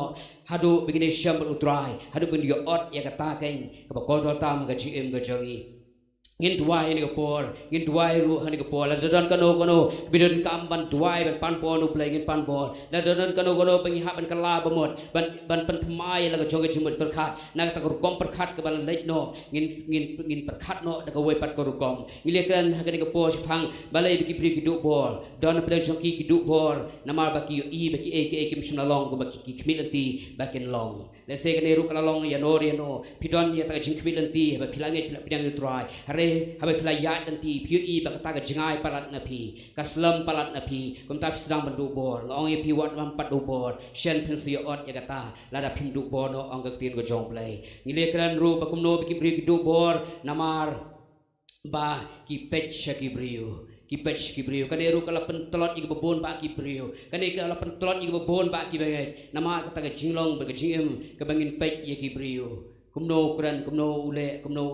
hadu begini syam utrai hadu begini yo ot ya kata kain ka bakol tam ka gm ka jangi ngin duai ni ka por ngin duai ru hani ka por la don kano bidon kam ban duai ban pan pon u play ngin pan bor la don kano bangi ha ban kala bamot ban pan thmai la ka joge jumut perkhat na ka ru kom perkhat ka ban leit no ngin perkhat no da ka wei pat ka ru kom ngile kan ha ka por phang balai biki pri ki du bor don play jongki ki du bor namar baki yo i baki e kim shna long ko baki ki khmilanti bakin long le se ka ne ru kala long ya no pidon ya ta jing khmilanti ba philange pidang utrai hare habai philai ya nanti phi i ba ta ka jingai palat na phi ka slam palat na phi kum ta sedang bandu bor ngong e phi wat lam pat du bor shen phin si ot ya kata la da phim du bor no ong ka tin ko jong play ngile kran ru ba kum no ki bri ki du bor namar ba ki pech ki briu ki pech ki briu kane ru kala pen telot ki bebon ba ki briu kane kala pen telot ki bebon ba ki bangai namar kata ka jinglong ba ka jingem ka bangin pech ye ki briu kumno kran kumno ule kumno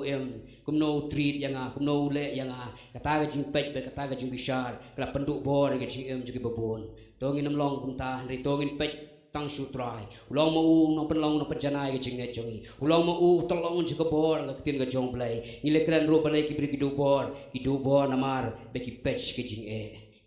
kumno treat yanga kumno ule yanga kata ga jing pech be kata ga jing bishar kala penduk bor ga jing jugi bebon dongin namlong kumta ri tongin pech tang sutrai ulong mau no penlong no penjanai ga jing jongi ulong mau tolong juga bor ga tin ga jong play ngile kran ro balai ki bri ki du bor namar be ki pech ki jing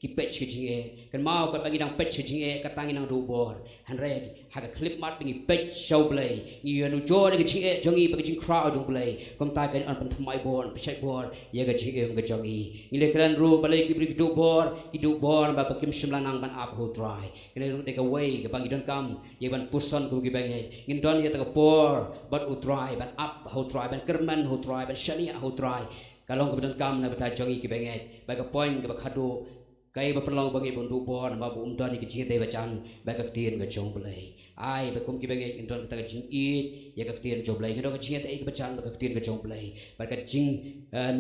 ki pech ki jing kan mau ka bagi dang pech jing ka tangi nang du bor han re ha ka clip mat bingi pech show play ni nu jo ga jing jongi ba jing crowd du play kom ta kan an pan thmai bor pechai bor ye ga jing ga jongi ngile kran ro balai ki bri ki du bor ba kim shimla nang ban up ho dry kene ru de ka way ka bagi don kam ye ban puson ku gi bangai ngin don ye ta ka por but u dry ban up ho dry ban kerman ho dry ban shania ho dry kalong ka don kam na bata jongi ki bangai ba ka point ka ba khadu kai ba perlong bangi bondu bor ma bu umdon ki jing dei bachan ba ka tien ga jong play ai ba kum ki bangi indon ta ka jing i ya ka tien jong play ngado ka jing dei ka bachan ba ka tien ga jong play ba ka jing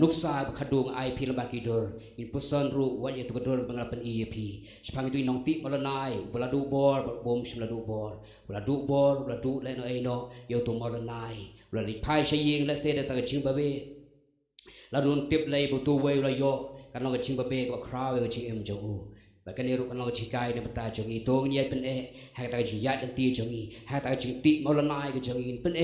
nuksa ba khadung ai phil ba ki dor in puson ru wa ye tu ka dor bangal pen i pi spang tu nong ti molanai bula du bor bom shim la du bor bula du le no ai no yo tu molanai bula li phai shaying la se da ta ka jing ba be la run tip lai bu tu wei la yo kan lo ching ba be ko crowd ga ching em jong u ba kan ru kan lo chikai ne bata jong i to ngi pen ha ta ji ya dan ti jong i ha ta jing ti mo la nai ga jong i pen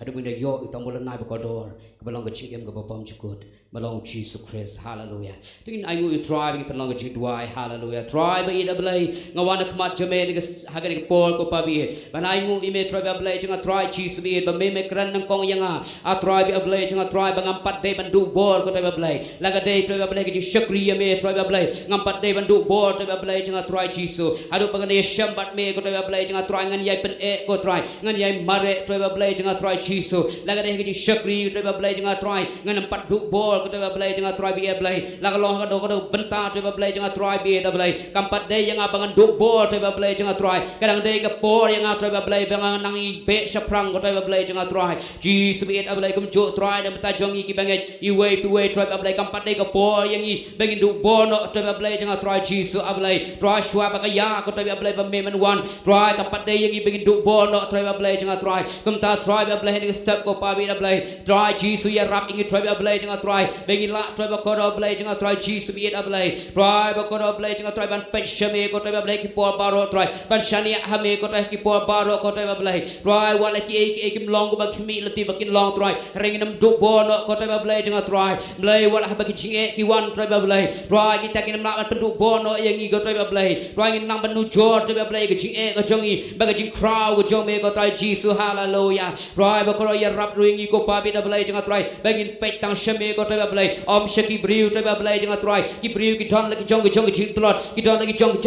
adu bin yo to mo la nai ba ko dor ka lo ga ching em ga ba pom chukut ma lo Jesus Christ hallelujah tin ai ngu driving pen lo ga ching duai hallelujah drive ba ida blai ngawana khmat jame ni ga ha ga pol ko pa bi ban ai ngu i me drive blai jang try Jesus bi ba me kran nang kong yang a drive blai jang drive ba ngam pat dei ban du bol ko drive blai la ga dei drive blai ga shakriya me drive blai ngam pat dei ban du bol drive blai jang try Jesus adu ba ga ne shambat me ko drive blai jang try ngan yai pen ko try ngan yai mare drive blai jang try Jesus la ga dei ga shakri drive blai jang try ngan pat du bol ko to balai jang try bi balai la ka long ka do benta to balai jang try bi balai kampat dei yang abangan duk bol to balai jang try kadang dei ka por yang to balai bangang nang i be saprang ko to balai jang try Jesus bi balai kum jo try dan beta jong i ki bangai i way to way try balai kampat dei ka por yang i bangin duk bol no to balai jang try Jesus balai try shwa ba ka ya ko to balai ba me man one try kampat dei yang i bangin duk bol no try balai jang try kum ta try balai ni step ko pa bi balai try Jesus ya rap ingi try balai jang try bangin la try ba ko balai jang try Jesus bi balai try ba ko balai jang try ban pet shame ko try balai ki por baro try ban shani hame ko try ki por baro ko try balai try wala ki kim long ko ba khmi lati ba kin long try ring nam du bo no ko try balai jang try balai wala ba ki jinge ki wan try balai try ki ta ki nam la ban du bo no yang i ko try balai try ki nang ban nu jo try balai ki jinge ko jong i ba ki jing crowd ko jong me ko try Jesus hallelujah try ba ko ya rap ring i ko pa bi balai jang try bangin pet tang shame ko try balai om shaki briu try balai jang try ki briu ki don lagi jong jing tlot ki don lagi jong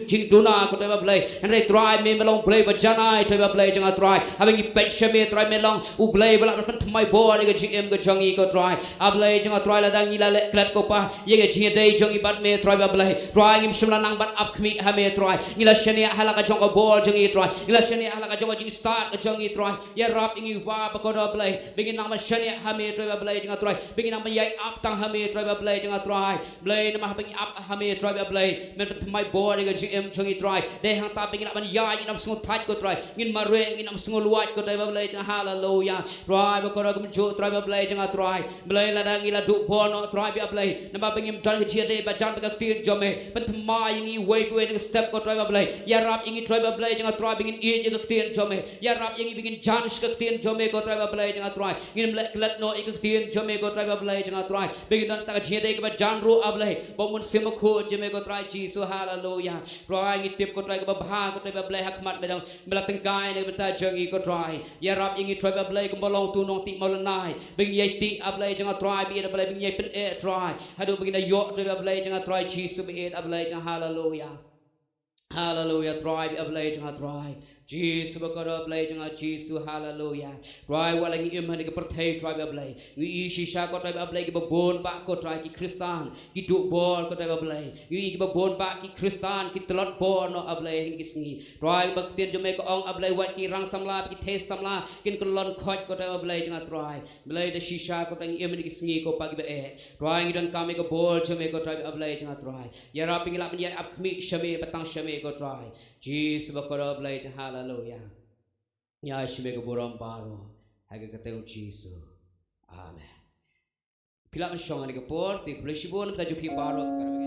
jing duna ko try balai and they try me melong play ba janai try balai jang try having ki pet shame try melong u play bala ban my boy ga gm ga jong i ko try ablai jang try la dang ila le klat ko pa ye ga jing dei jong i bat me try balai try ngim shimla nang bat up khmi ha me try ila shani hala ka jong ball jong i try ila shani hala ka jong jing start ka jong i try ya rap ingi wa ba ko balai begin nang ma shani ha me try balai jang try begin nang ma yai up tang ha me try balai jang try blai na ma begin up ha me try balai men my boy ga gm jong i try de hang ta begin ban yai nam sung thai ko try ngin ma re ngin nam sung luat ko try balai jang hallelujah try ba ko ko jo try balai jang try blai la dang ila du bono try bi balai na ma begin dan ga de ba jan ba tin jome ban ma ingi wait step ko try balai ya rap ingi try balai jang try begin e ga tin jome ya rap ingi begin jan ka tin jome ko try balai jang try ngin klat no ik tin jome ko try balai jang try begin dan ta ga de ba jan ro ablai bo mun sim ko jome ko try Jesus hallelujah try ngi tip ko try ba bha ko try balai hakmat bedang bela tengkai ne beta jangi ko try ya rap ingi try balai ko bolong tu nong ti malanai begin yai ti ablai jang try bi balai begin yai pen e try hadu begin yo try balai jang try Jesus bi ablai jang hallelujah hallelujah try bi ablai jang try Jesus bakara ablai jang Jesus hallelujah try wala ngi im hani ke perthai try bi ablai wi shisha ko try bi ablai ke bon ba ko try ki kristan ki du bol ko try bi ablai wi ki bon ba ki kristan ki telot bon no ablai ki sngi try bak tien jome ko ong ablai wat ki rang samla ki the samla kin ko lon khoj ko try ablai jang try blai de shisha ko try im hani ki sngi ko pagi be try ngi don kame ko bol jome ko try bi ablai jang try ya ra ping la ya ap khmi shame batang shame ko try Jesus bakara ablai jang hallelujah ya shime ko boram paro haga kateu Jesus amen pila man shong ani ko por ti fleshibon ka ju pi paro